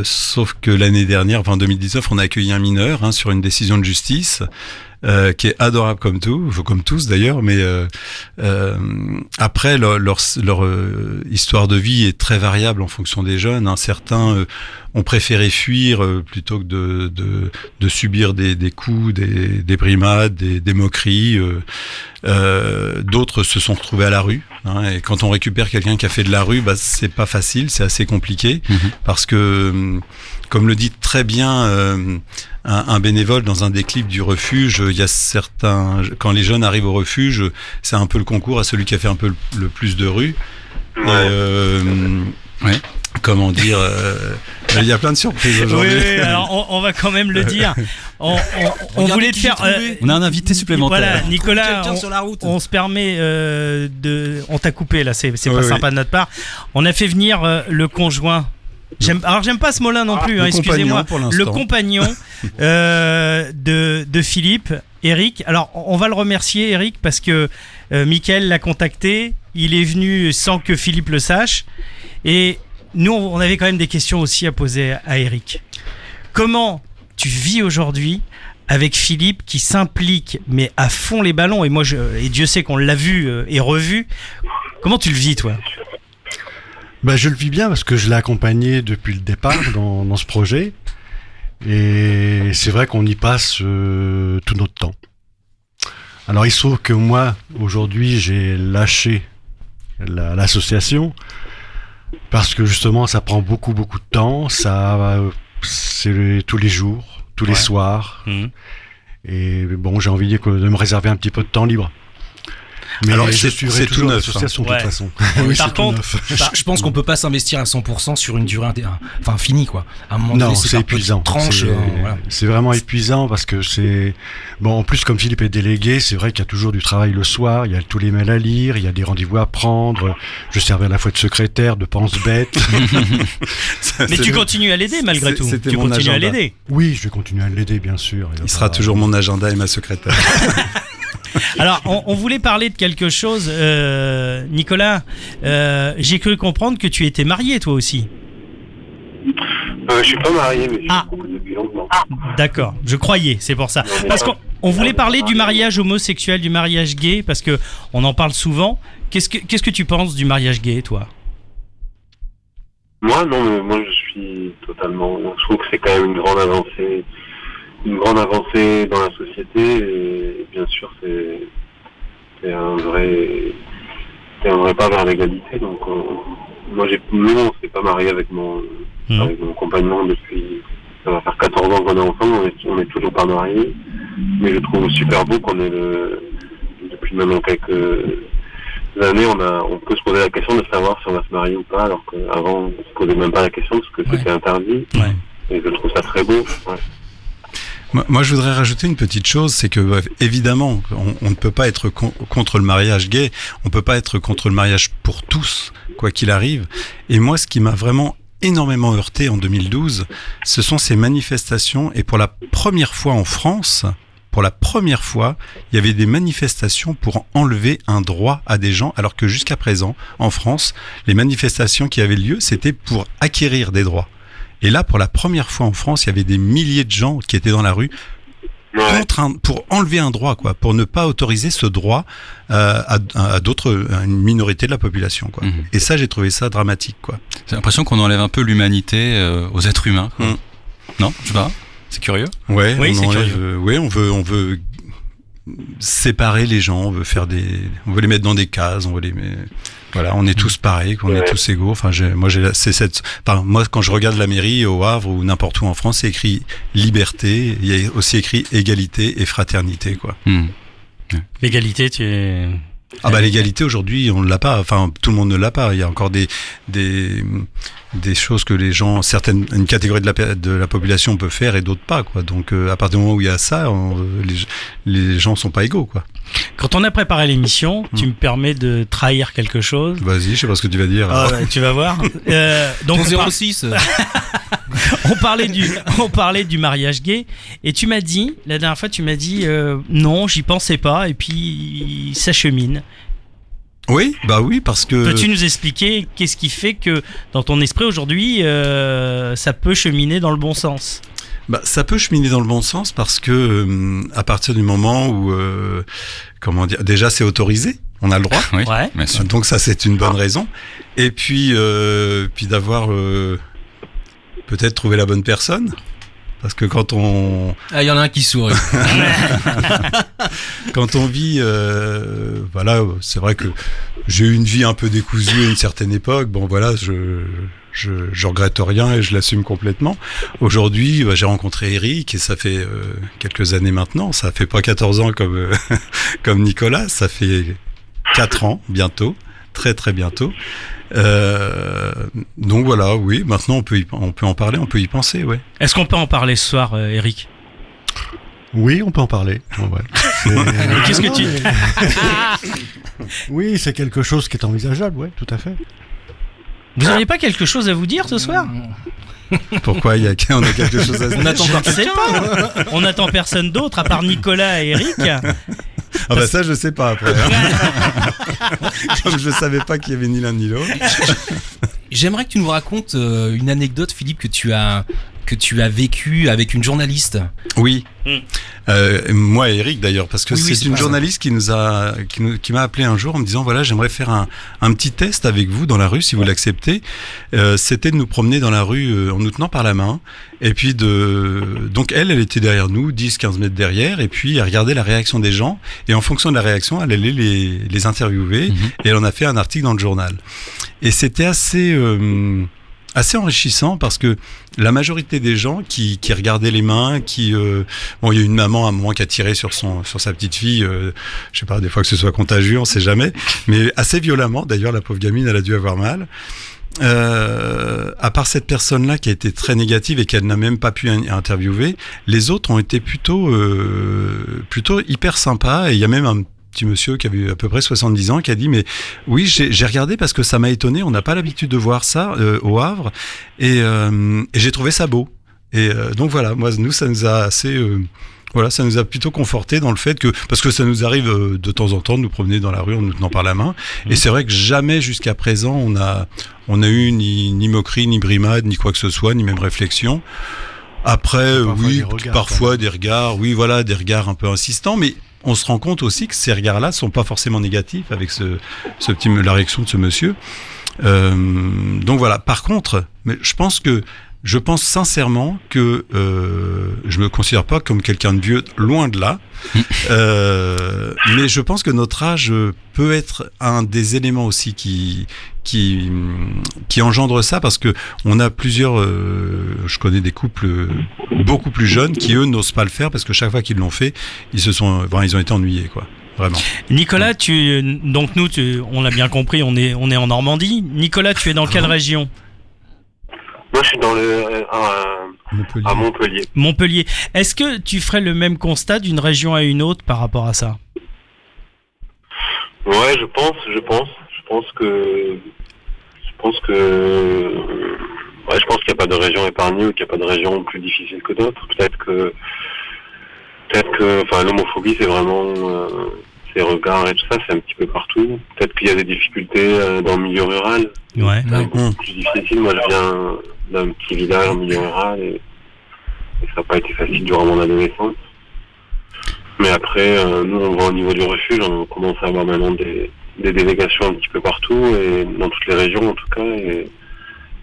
sauf que l'année dernière, en 2019, on a accueilli un mineur sur une décision de justice. Qui est adorable comme tous d'ailleurs, mais après leur histoire de vie est très variable en fonction des jeunes. Certains ont préféré fuir plutôt que de subir des coups, des brimades, des moqueries. D'autres se sont retrouvés à la rue. Et quand on récupère quelqu'un qui a fait de la rue, c'est pas facile, c'est assez compliqué, parce que comme le dit très bien un bénévole dans un des clips du refuge, il y a certains, quand les jeunes arrivent au refuge, c'est un peu le concours à celui qui a fait un peu le plus de rue. Comment dire, il y a plein de surprises aujourd'hui. Oui, alors on va quand même le dire. On voulait te faire. On a un invité supplémentaire. Voilà, Nicolas, on se permet on t'a coupé là, c'est pas sympa de notre part. On a fait venir le conjoint. J'aime pas ce mot-là non plus, excusez-moi. Le compagnon de Philippe, Eric. Alors, on va le remercier, Eric, parce que Mickaël l'a contacté. Il est venu sans que Philippe le sache. Et nous, on avait quand même des questions aussi à poser à Eric. Comment tu vis aujourd'hui avec Philippe qui s'implique, mais à fond les ballons? Et et Dieu sait qu'on l'a vu et revu. Comment tu le vis, toi? Je le vis bien parce que je l'ai accompagné depuis le départ dans ce projet, et c'est vrai qu'on y passe tout notre temps. Alors il se trouve que moi aujourd'hui j'ai lâché l'association parce que justement ça prend beaucoup de temps, c'est tous les jours, tous les soirs, et bon, j'ai envie de me réserver un petit peu de temps libre. Mais alors, c'est tout neuf, l'association, de toute façon. Oui, par contre, je pense qu'on peut pas s'investir à 100% sur une durée finie, quoi. À un moment donné, c'est épuisant. C'est vraiment épuisant parce que en plus, comme Philippe est délégué, c'est vrai qu'il y a toujours du travail le soir, il y a tous les mails à lire, il y a des rendez-vous à prendre. Je servais à la fois de secrétaire, de pense-bête. Mais tu continues à l'aider malgré tout. Tu continues à l'aider. Oui, je vais continuer à l'aider, bien sûr. Il sera toujours mon agenda et ma secrétaire. Alors, on voulait parler de quelque chose. Nicolas, j'ai cru comprendre que tu étais marié, toi aussi. Je suis pas marié, mais je suis couple depuis longtemps. D'accord, je croyais, c'est pour ça. Parce qu'on voulait parler du mariage homosexuel, du mariage gay, parce que on en parle souvent. Qu'est-ce que tu penses du mariage gay, toi? Moi, je suis totalement. Je trouve que c'est quand même une grande avancée une grande avancée dans la société et bien sûr c'est un vrai pas vers l'égalité. Donc nous on s'est pas marié avec mon compagnon depuis, ça va faire 14 ans qu'on est ensemble, on est toujours pas mariés, mais je trouve super beau qu'on ait depuis maintenant quelques années, on peut se poser la question de savoir si on va se marier ou pas, alors qu'avant on se posait même pas la question parce que c'était interdit. Ouais. Et je trouve ça très beau. Ouais. Moi, je voudrais rajouter une petite chose, c'est que évidemment, on ne peut pas être contre le mariage gay, on peut pas être contre le mariage pour tous, quoi qu'il arrive. Et moi, ce qui m'a vraiment énormément heurté en 2012, ce sont ces manifestations. Et pour la première fois en France, il y avait des manifestations pour enlever un droit à des gens, alors que jusqu'à présent, en France, les manifestations qui avaient lieu, c'était pour acquérir des droits. Et là, pour la première fois en France, il y avait des milliers de gens qui étaient dans la rue pour enlever un droit, quoi, pour ne pas autoriser ce droit à une minorité de la population, quoi. Mmh. Et ça, j'ai trouvé ça dramatique, quoi. J'ai l'impression qu'on enlève un peu l'humanité aux êtres humains, quoi. Mmh. Non, je sais pas. C'est curieux. Ouais, oui, c'est curieux. On veut séparer les gens, on veut les mettre dans des cases, voilà, on est tous pareils, on est tous égaux. Enfin, moi, quand je regarde la mairie au Havre ou n'importe où en France, c'est écrit liberté. Il y a aussi écrit égalité et fraternité, quoi. L'égalité, tu es... l'égalité aujourd'hui, on ne l'a pas. Enfin, tout le monde ne l'a pas. Il y a encore des choses que les gens, une catégorie de la population peut faire et d'autres pas, quoi. Donc, à partir du moment où il y a ça, les gens sont pas égaux, quoi. Quand on a préparé l'émission, tu me permets de trahir quelque chose. Vas-y, je sais pas ce que tu vas dire. Tu vas voir. Donc 06. on parlait du mariage gay et tu m'as dit, la dernière fois, non, j'y pensais pas et puis ça chemine. Oui, parce que... Peux-tu nous expliquer qu'est-ce qui fait que dans ton esprit aujourd'hui, ça peut cheminer dans le bon sens ? Ça peut cheminer dans le bon sens parce que à partir du moment où, déjà c'est autorisé, on a le droit. Oui, donc ça c'est une bonne raison. Et puis d'avoir peut-être trouvé la bonne personne. Parce que quand on... il y en a un qui sourit. Quand on vit... c'est vrai que j'ai eu une vie un peu décousue à une certaine époque. Bon, voilà, je regrette rien et je l'assume complètement. Aujourd'hui, j'ai rencontré Eric et ça fait quelques années maintenant. Ça fait pas 14 ans comme Nicolas. Ça fait 4 ans, bientôt. Très, très bientôt. Donc voilà, oui, maintenant on peut en parler, on peut y penser, ouais. Est-ce qu'on peut en parler ce soir, Eric ? Oui, on peut en parler. Ouais. Qu'est-ce que tu... Oui, c'est quelque chose qui est envisageable, ouais, tout à fait. Vous n'auriez pas quelque chose à vous dire ce soir ? Pourquoi on a quelque chose à se dire ? On attend pas. On n'attend personne d'autre à part Nicolas et Eric. Ça je sais pas après. Comme je savais pas qu'il y avait ni l'un ni l'autre. J'aimerais que tu nous racontes une anecdote, Philippe, que tu as vécu avec une journaliste. Oui. Moi et Eric d'ailleurs, parce que c'est une journaliste qui m'a appelé un jour en me disant voilà, j'aimerais faire un petit test avec vous dans la rue si vous l'acceptez. C'était de nous promener dans la rue en nous tenant par la main et puis donc elle était derrière nous, 10-15 mètres derrière, et puis elle regardait la réaction des gens et en fonction de la réaction elle allait les interviewer et elle en a fait un article dans le journal. Et c'était assez enrichissant parce que la majorité des gens qui regardaient les mains, il y a une maman à un moment qui a tiré sur sa petite fille, je sais pas, des fois que ce soit contagieux, on sait jamais, mais assez violemment. D'ailleurs, la pauvre gamine, elle a dû avoir mal. À part cette personne-là qui a été très négative et qu'elle n'a même pas pu interviewer, les autres ont été plutôt hyper sympas. Et il y a même un petit monsieur qui avait à peu près 70 ans qui a dit mais oui, j'ai regardé parce que ça m'a étonné, on n'a pas l'habitude de voir ça au Havre et j'ai trouvé ça beau. Et donc voilà, nous ça nous a assez ça nous a plutôt conforté dans le fait que, parce que ça nous arrive de temps en temps de nous promener dans la rue en nous tenant par la main, et c'est vrai que jamais jusqu'à présent on a eu ni moquerie, ni brimade, ni quoi que ce soit, ni même réflexion. Après, parfois des regards, des regards un peu insistants, mais on se rend compte aussi que ces regards-là sont pas forcément négatifs avec la réaction de ce monsieur. Donc voilà. Par contre, mais je pense que Je pense sincèrement que je me considère pas comme quelqu'un de vieux, loin de là. Mais je pense que notre âge peut être un des éléments aussi qui engendre ça, parce que on a plusieurs. Je connais des couples beaucoup plus jeunes qui eux n'osent pas le faire parce que chaque fois qu'ils l'ont fait, ils ont été ennuyés, quoi. Vraiment. Nicolas, donc nous, on l'a bien compris, on est en Normandie. Nicolas, tu es dans quelle région ? Moi, je suis à Montpellier. Montpellier. Est-ce que tu ferais le même constat d'une région à une autre par rapport à ça ? Ouais, je pense qu'il n'y a pas de région épargnée ou qu'il n'y a pas de région plus difficile que d'autres. Peut-être que, l'homophobie, c'est vraiment ces regards et tout ça, c'est un petit peu partout. Peut-être qu'il y a des difficultés dans le milieu rural. Ouais. C'est beaucoup plus difficile. Moi, je viens d'un petit village en milieu rural et ça n'a pas été facile durant mon adolescence. Mais après, nous, on va au niveau du refuge, on commence à avoir maintenant des délégations un petit peu partout, et dans toutes les régions en tout cas, et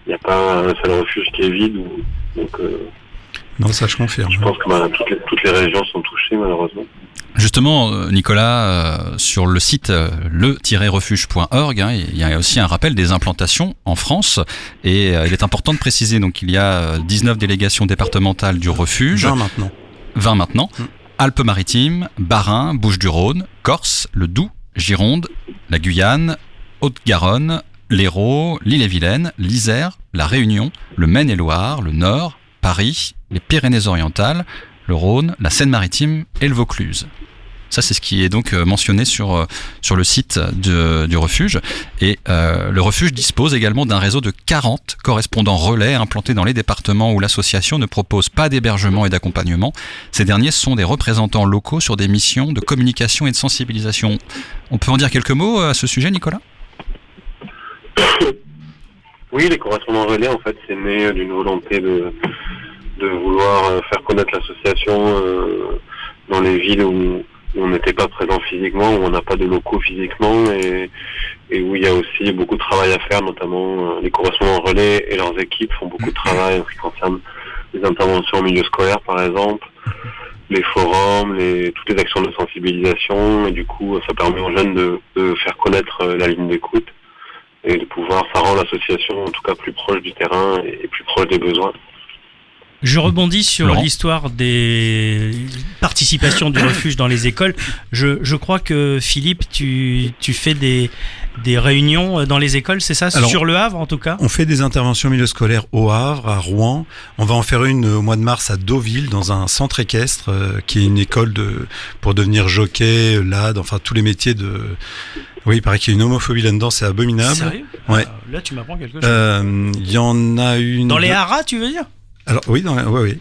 il n'y a pas un seul refuge qui est vide. Non, ça je confirme. Je pense que toutes les régions sont touchées malheureusement. Justement, Nicolas, sur le site le-refuge.org, il y a aussi un rappel des implantations en France, et il est important de préciser, donc il y a 19 délégations départementales du refuge. 20 maintenant. Alpes-Maritimes, Bas-Rhin, Bouches-du-Rhône, Corse, le Doubs, Gironde, la Guyane, Haute-Garonne, l'Hérault, l'Ille-et-Vilaine, l'Isère, la Réunion, le Maine-et-Loire, le Nord, Paris, les Pyrénées-Orientales, le Rhône, la Seine-Maritime et le Vaucluse. Ça, c'est ce qui est donc mentionné sur le site du refuge. Et le refuge dispose également d'un réseau de 40 correspondants relais implantés dans les départements où l'association ne propose pas d'hébergement et d'accompagnement. Ces derniers sont des représentants locaux sur des missions de communication et de sensibilisation. On peut en dire quelques mots à ce sujet, Nicolas ? Oui, les correspondants relais, en fait, c'est né d'une volonté de vouloir faire connaître l'association dans les villes où on n'était pas présent physiquement, où on n'a pas de locaux physiquement, et où il y a aussi beaucoup de travail à faire, notamment les correspondants relais et leurs équipes font beaucoup de travail en ce qui concerne les interventions au milieu scolaire, par exemple, les forums, toutes les actions de sensibilisation, et du coup, ça permet aux jeunes de faire connaître la ligne d'écoute et de pouvoir, ça rend l'association en tout cas plus proche du terrain et plus proche des besoins. Je rebondis sur l'histoire des participations du refuge dans les écoles. Je crois que Philippe, tu fais des réunions dans les écoles, c'est ça ? Alors, sur le Havre en tout cas ? On fait des interventions au milieu scolaire au Havre, à Rouen. On va en faire une au mois de mars à Deauville, dans un centre équestre qui est une école pour devenir jockey, lad, enfin tous les métiers de... Oui, il paraît qu'il y a une homophobie là-dedans, c'est abominable. Sérieux ? Ouais. Là, tu m'apprends quelque chose. Il y en a une... Dans les haras, tu veux dire ? Alors oui, oui.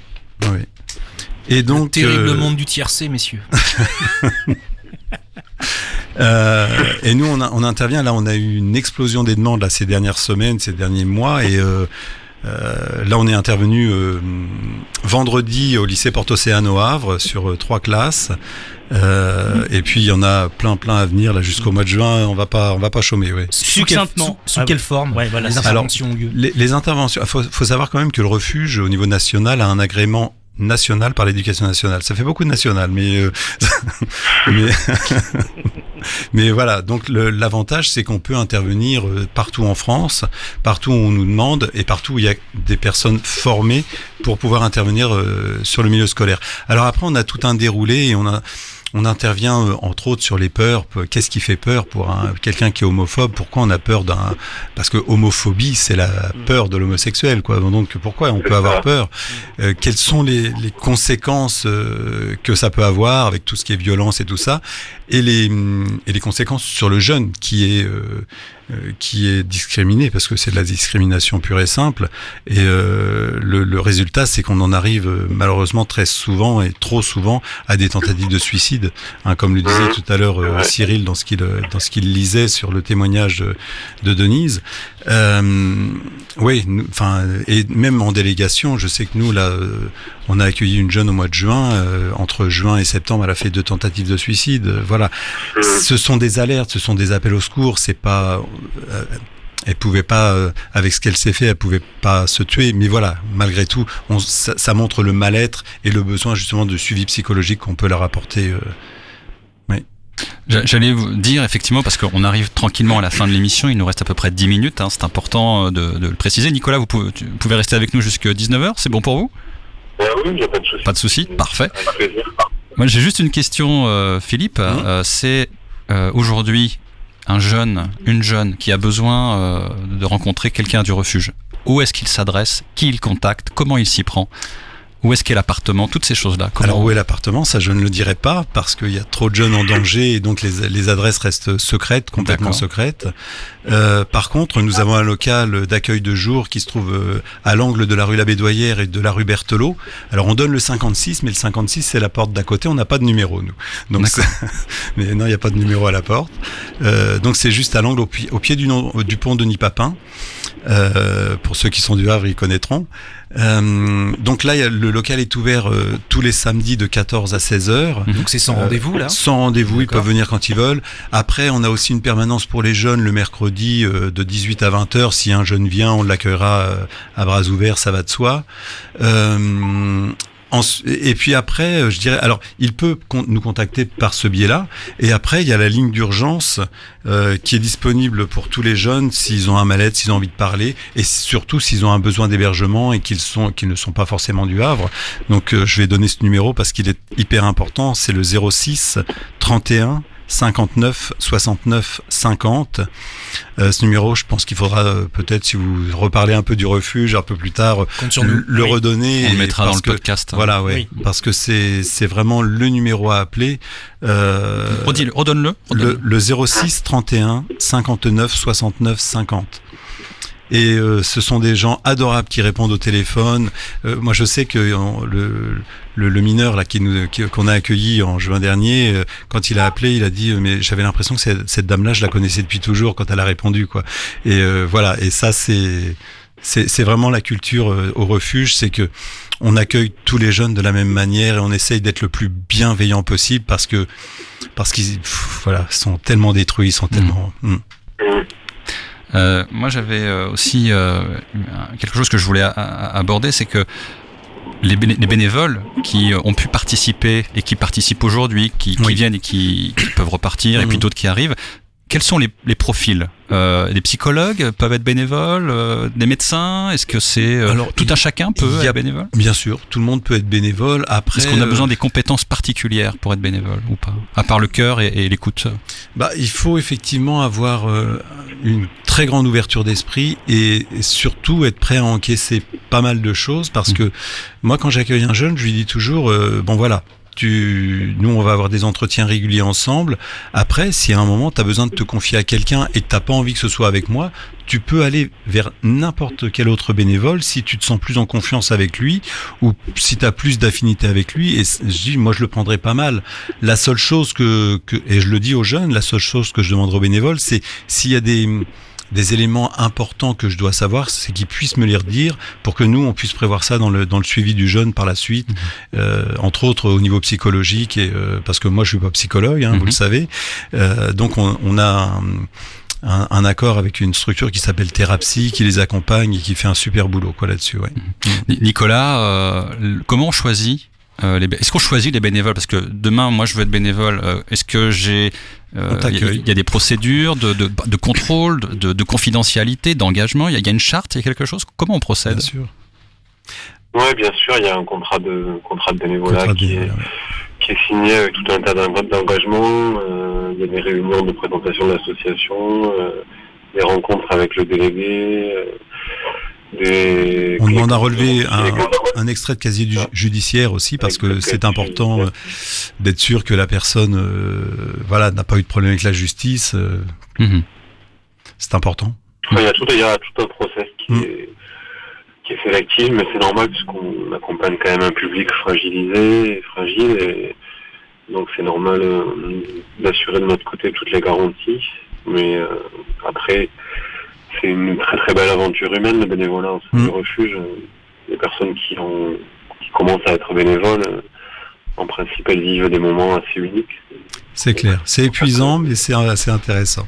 Et donc le terrible monde du tiercé, messieurs. Et nous on intervient là, on a eu une explosion des demandes là ces dernières semaines, ces derniers mois, et là on est intervenu vendredi au lycée Porte-Océane au Havre sur 3 classes. Et puis il y en a plein à venir là jusqu'au mois de juin. On va pas chômer. Ouais. Succinctement. Sous quelle forme voilà, les interventions ont lieu ? Les interventions. Faut savoir quand même que le refuge au niveau national a un agrément national par l'éducation nationale. Ça fait beaucoup de national, mais mais voilà. Donc l'avantage, c'est qu'on peut intervenir partout en France, partout où on nous demande, et partout où il y a des personnes formées pour pouvoir intervenir sur le milieu scolaire. Alors après, on a tout un déroulé et on intervient entre autres sur les peurs. Qu'est-ce qui fait peur pour quelqu'un qui est homophobe ? Pourquoi on a peur parce que homophobie, c'est la peur de l'homosexuel, quoi. Donc pourquoi on peut avoir peur ? Quelles sont les conséquences que ça peut avoir avec tout ce qui est violence et tout ça, et les conséquences sur le jeune qui est discriminé, parce que c'est de la discrimination pure et simple, et le résultat, c'est qu'on en arrive malheureusement très souvent et trop souvent à des tentatives de suicide, comme le disait tout à l'heure Cyril dans ce qu'il lisait sur le témoignage de Denise. Oui, et même en délégation, je sais que nous là, on a accueilli une jeune au mois de juin, entre juin et septembre, elle a fait 2 tentatives de suicide. Voilà, ce sont des alertes, ce sont des appels au secours, c'est pas elle pouvait pas, avec ce qu'elle s'est fait, elle pouvait pas se tuer. Mais voilà, malgré tout, ça montre le mal-être et le besoin justement de suivi psychologique qu'on peut leur apporter. Oui. J'allais vous dire effectivement, parce qu'on arrive tranquillement à la fin de l'émission, il nous reste à peu près 10 minutes, c'est important de le préciser. Nicolas, vous pouvez rester avec nous jusqu'à 19h, c'est bon pour vous ? Oui, il n'y a pas de souci. Pas de souci, parfait. Avec plaisir. Moi j'ai juste une question, Philippe, c'est aujourd'hui une jeune qui a besoin de rencontrer quelqu'un du refuge. Où est-ce qu'il s'adresse ? Qui il contacte ? Comment il s'y prend ? Où est-ce qu'est l'appartement ? Toutes ces choses-là. Alors où est l'appartement ? Ça je ne le dirai pas parce qu'il y a trop de jeunes en danger et donc les adresses restent secrètes, complètement secrètes. Par contre, nous avons un local d'accueil de jour qui se trouve à l'angle de la rue Labédoyère et de la rue Berthelot. Alors on donne le 56, mais le 56 c'est la porte d'à côté, on n'a pas de numéro nous. Donc mais non, il n'y a pas de numéro à la porte. Donc c'est juste à l'angle au pied du pont Denis Papin. Pour ceux qui sont du Havre, ils connaîtront. Donc là, le local est ouvert tous les samedis de 14 à 16 heures. Donc c'est sans rendez-vous là ? Sans rendez-vous, ils peuvent venir quand ils veulent. Après, on a aussi une permanence pour les jeunes le mercredi de 18 à 20 heures. Si un jeune vient, on l'accueillera à bras ouverts, ça va de soi. Et puis après, je dirais, alors il peut nous contacter par ce biais-là. Et après, il y a la ligne d'urgence qui est disponible pour tous les jeunes s'ils ont un mal-être, s'ils ont envie de parler, et surtout s'ils ont un besoin d'hébergement et qu'ils ne sont pas forcément du Havre. Donc, je vais donner ce numéro parce qu'il est hyper important. C'est le 06 31 59 69 50. Ce numéro, je pense qu'il faudra peut-être, si vous reparlez un peu du refuge un peu plus tard, le redonner. On le mettra dans le podcast. Voilà, oui. Parce que c'est vraiment le numéro à appeler. Redonne-le. Le 06 31 59 69 50. Et ce sont des gens adorables qui répondent au téléphone. Moi, je sais que le mineur là qu'on a accueilli en juin dernier, quand il a appelé, il a dit mais j'avais l'impression que cette dame-là, je la connaissais depuis toujours quand elle a répondu, quoi. Et voilà. Et ça, c'est vraiment la culture au refuge, c'est que on accueille tous les jeunes de la même manière et on essaye d'être le plus bienveillant possible parce qu'ils sont tellement détruits, ils sont tellement. Moi j'avais aussi quelque chose que je voulais aborder, c'est que les bénévoles qui ont pu participer et qui participent aujourd'hui, qui viennent et qui peuvent repartir, et puis d'autres qui arrivent, quels sont les profils ? Des psychologues peuvent être bénévoles, des médecins, est-ce que c'est tout un chacun peut être bénévole ? Bien sûr, tout le monde peut être bénévole. Après, est-ce qu'on a besoin des compétences particulières pour être bénévole ou pas ? À part le cœur et l'écoute. Il faut effectivement avoir une très grande ouverture d'esprit et surtout être prêt à encaisser pas mal de choses parce que moi, quand j'accueille un jeune, je lui dis toujours nous, on va avoir des entretiens réguliers ensemble. Après, si à un moment, tu as besoin de te confier à quelqu'un et que tu n'as pas envie que ce soit avec moi, tu peux aller vers n'importe quel autre bénévole si tu te sens plus en confiance avec lui ou si tu as plus d'affinité avec lui. Et je dis, moi, je le prendrais pas mal. La seule chose et je le dis aux jeunes, la seule chose que je demanderai aux bénévoles, c'est s'il y a des éléments importants que je dois savoir, c'est qu'ils puissent me les redire pour que nous, on puisse prévoir ça dans le suivi du jeune par la suite, entre autres au niveau psychologique, et parce que moi, je suis pas psychologue, vous le savez. Donc, on a un accord avec une structure qui s'appelle Thérapsy, qui les accompagne et qui fait un super boulot là-dessus. Ouais. Nicolas, comment on choisit est-ce qu'on choisit les bénévoles ? Parce que demain, moi, je veux être bénévole. Est-ce que il y a des procédures de contrôle, de confidentialité, d'engagement ? Il y a une charte, il y a quelque chose ? Comment on procède ? Bien sûr. Ouais, bien sûr, il y a un contrat de bénévolat qui est signé avec tout un tas d'engagements. Il y a des réunions de présentation de l'association, des rencontres avec le délégué. On demande à relever un extrait de casier judiciaire aussi parce que c'est important d'être sûr que la personne n'a pas eu de problème avec la justice. C'est important. Il y a tout un process qui est sélectif, mais c'est normal puisqu'on accompagne quand même un public fragile, et donc c'est normal d'assurer de notre côté toutes les garanties. Mais après, c'est une très très belle aventure humaine, le bénévolat au sein du refuge. Les personnes qui commencent à être bénévoles en principe, elles vivent des moments assez uniques. C'est clair. C'est épuisant, mais c'est assez intéressant.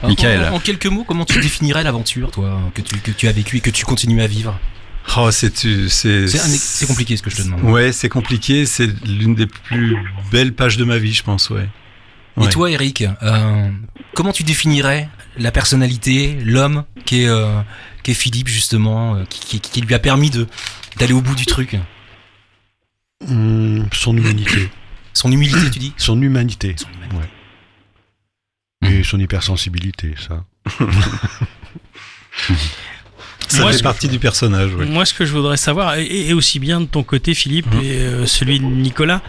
Michael. En quelques mots, comment tu définirais l'aventure, toi, que tu as vécu et que tu continues à vivre? Oh, c'est compliqué ce que je te demande. Ouais, c'est compliqué. C'est l'une des plus belles pages de ma vie, je pense, ouais. Et toi, Eric, comment tu définirais la personnalité, l'homme qui est Philippe, justement, qui lui a permis d'aller au bout du truc? Son humanité. Son humilité, tu dis? Son humanité. Ouais. Et son hypersensibilité, ça. Ça fait partie du personnage. Ouais. Moi, ce que je voudrais savoir, et aussi bien de ton côté, Philippe, et celui de Nicolas,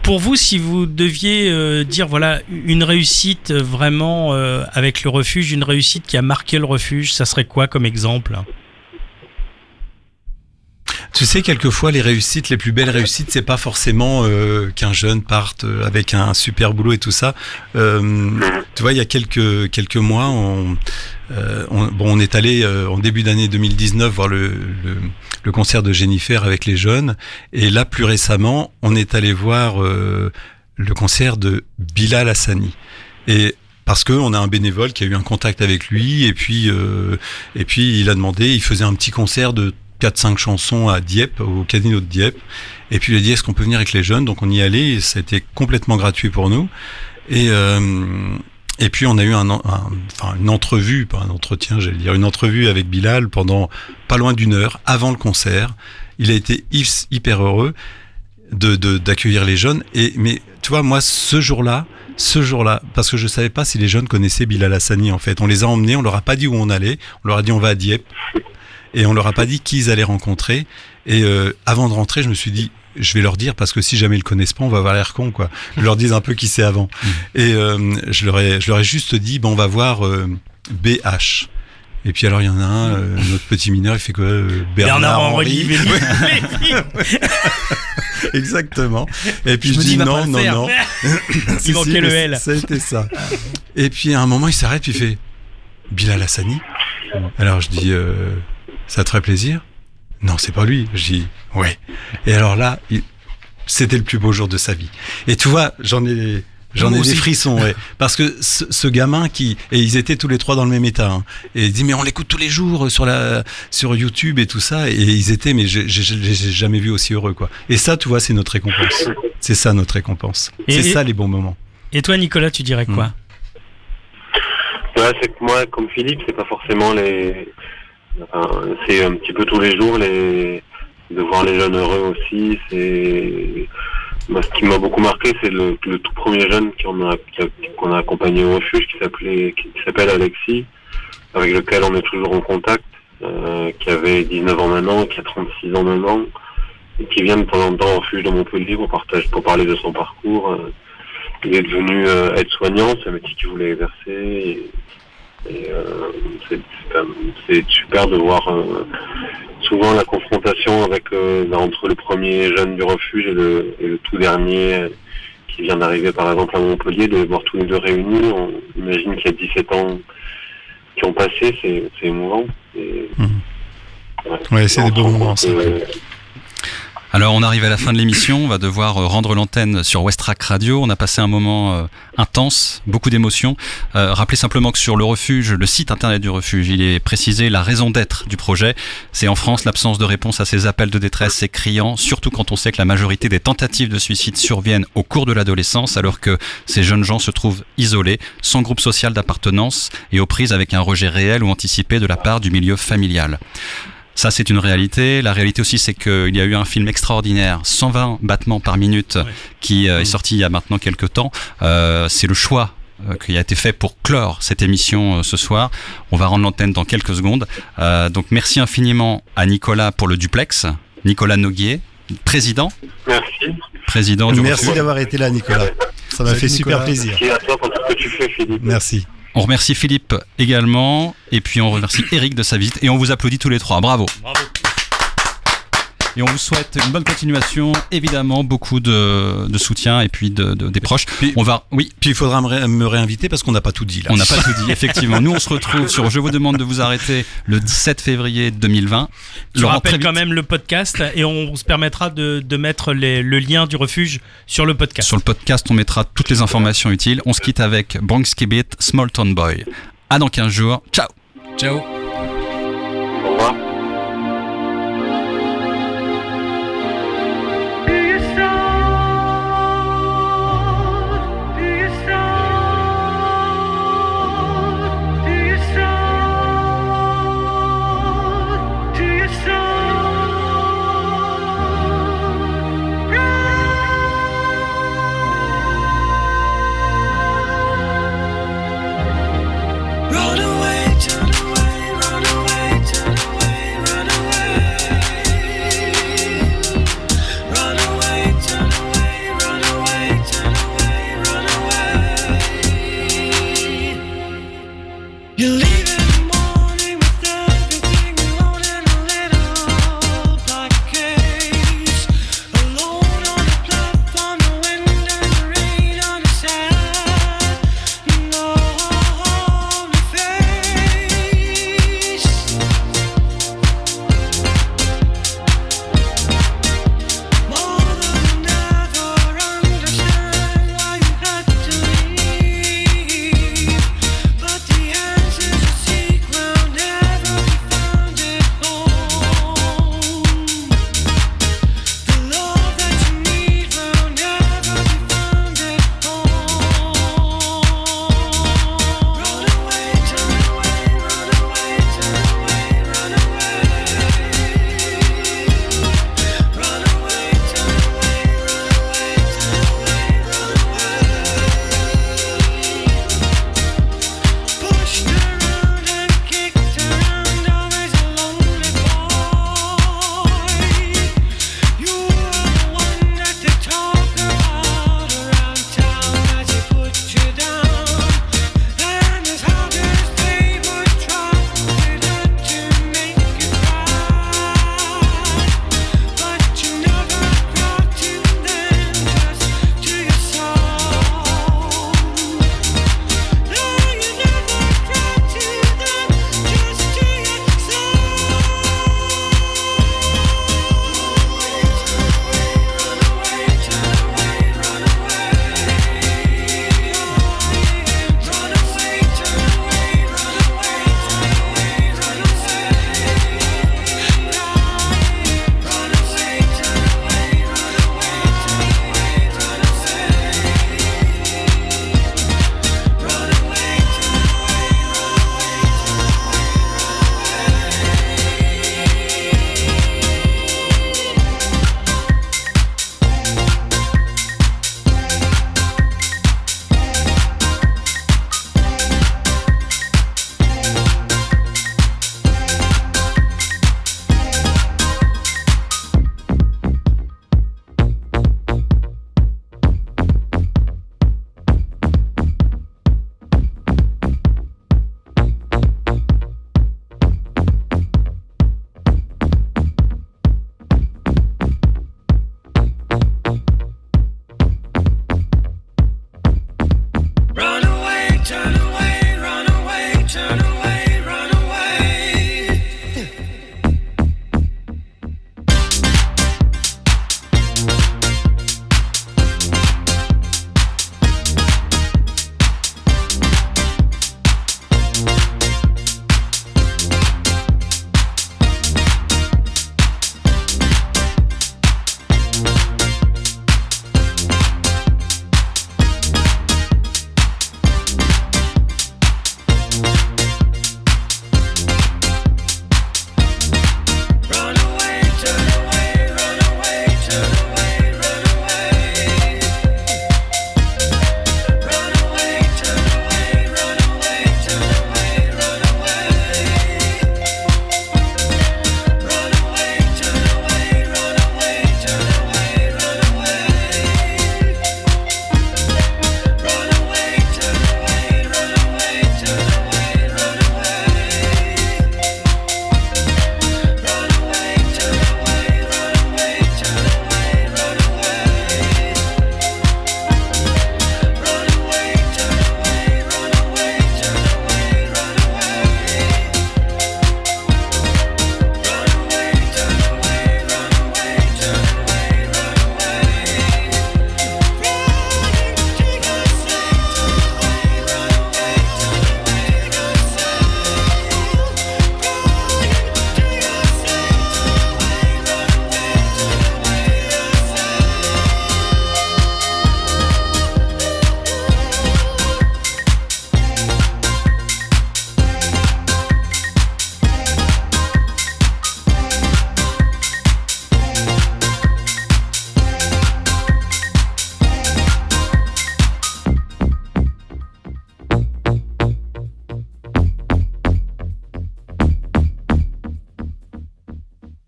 pour vous, si vous deviez dire, voilà, une réussite vraiment avec le refuge, une réussite qui a marqué le refuge, ça serait quoi comme exemple? Tu sais, quelquefois, les plus belles réussites, c'est pas forcément qu'un jeune parte avec un super boulot et tout ça. Tu vois, il y a quelques mois, on est allé en début d'année 2019 voir le concert de Jennifer avec les jeunes. Et là, plus récemment, on est allé voir le concert de Bilal Hassani. Et parce que on a un bénévole qui a eu un contact avec lui, et puis il a demandé, il faisait un petit concert de 4-5 chansons à Dieppe, au Casino de Dieppe, et puis il a dit est-ce qu'on peut venir avec les jeunes, donc on y allait, et ça a été complètement gratuit pour nous, et puis on a eu une entrevue, pas un entretien, j'allais dire, une entrevue avec Bilal pendant pas loin d'1 heure avant le concert. Il a été hyper heureux d'accueillir les jeunes, mais tu vois, moi ce jour-là, parce que je savais pas si les jeunes connaissaient Bilal Hassani, en fait, on les a emmenés, on leur a pas dit où on allait, on leur a dit on va à Dieppe. Et on leur a pas dit qui ils allaient rencontrer. Et avant de rentrer, je me suis dit, je vais leur dire, parce que si jamais ils le connaissent pas, on va avoir l'air con, quoi. Je leur dis un peu qui c'est avant. Et je leur ai juste dit, on va voir BH. Et puis alors il y en a un, notre petit mineur, il fait quoi? Bernard-Henri. Exactement. Et puis je dis non. Il manquait le L. C'était ça. Et puis à un moment, il s'arrête, puis il fait Bilal Hassani. Alors je dis ça te ferait plaisir? Non, c'est pas lui. Je dis ouais. Et alors là, c'était le plus beau jour de sa vie. Et tu vois, j'en ai des frissons, ouais. Parce que ce gamin et ils étaient tous les trois dans le même état, hein. Et il dit, mais on l'écoute tous les jours sur YouTube et tout ça. Et ils étaient, mais j'ai jamais vu aussi heureux, quoi. Et ça, tu vois, c'est notre récompense. C'est ça, notre récompense. C'est ça, les bons moments. Et toi, Nicolas, tu dirais quoi? Ouais, c'est que moi, comme Philippe, c'est pas forcément c'est un petit peu tous les jours de voir les jeunes heureux aussi. Moi, ce qui m'a beaucoup marqué, c'est le tout premier jeune qu'on a accompagné au refuge, qui s'appelle Alexis, avec lequel on est toujours en contact, qui avait 19 ans maintenant, qui a 36 ans maintenant, et qui vient de temps en temps au refuge de Montpellier pour parler de son parcours. Il est devenu aide-soignant, c'est un métier qu'il voulait exercer, et c'est super de voir souvent la confrontation entre le premier jeune du refuge et le tout dernier qui vient d'arriver par exemple à Montpellier, de les voir tous les deux réunis. On imagine qu'il y a 17 ans qui ont passé, c'est émouvant. Ouais, c'est des beaux moments, ça. Alors on arrive à la fin de l'émission, on va devoir rendre l'antenne sur Westrack Radio. On a passé un moment intense, beaucoup d'émotions. Rappelez simplement que sur le refuge, le site internet du refuge, il est précisé la raison d'être du projet. C'est en France, l'absence de réponse à ces appels de détresse est criant, surtout quand on sait que la majorité des tentatives de suicide surviennent au cours de l'adolescence, alors que ces jeunes gens se trouvent isolés, sans groupe social d'appartenance et aux prises avec un rejet réel ou anticipé de la part du milieu familial. Ça, c'est une réalité. La réalité aussi, c'est qu'il y a eu un film extraordinaire, 120 battements par minute, qui est sorti il y a maintenant quelques temps. C'est le choix qui a été fait pour clore cette émission ce soir. On va rendre l'antenne dans quelques secondes. Donc, merci infiniment à Nicolas pour le duplex. Nicolas Noguier, président. Merci. Président du Merci d'avoir été là, Nicolas. Ça m'a fait super plaisir. Merci à toi pour tout ce que tu fais, Philippe. Merci. On remercie Philippe également, et puis on remercie Eric de sa visite, et on vous applaudit tous les trois. Bravo. Bravo. Et on vous souhaite une bonne continuation, évidemment, beaucoup de soutien et puis des proches. Puis il faudra me réinviter parce qu'on n'a pas tout dit là. On n'a pas tout dit, effectivement. Nous, on se retrouve sur Je vous demande de vous arrêter le 17 février 2020. Je rappelle quand même le podcast et on se permettra de mettre le lien du refuge sur le podcast. Sur le podcast, on mettra toutes les informations utiles. On se quitte avec Bronx Beat, Small Town Boy. À dans 15 jours. Ciao. Ciao.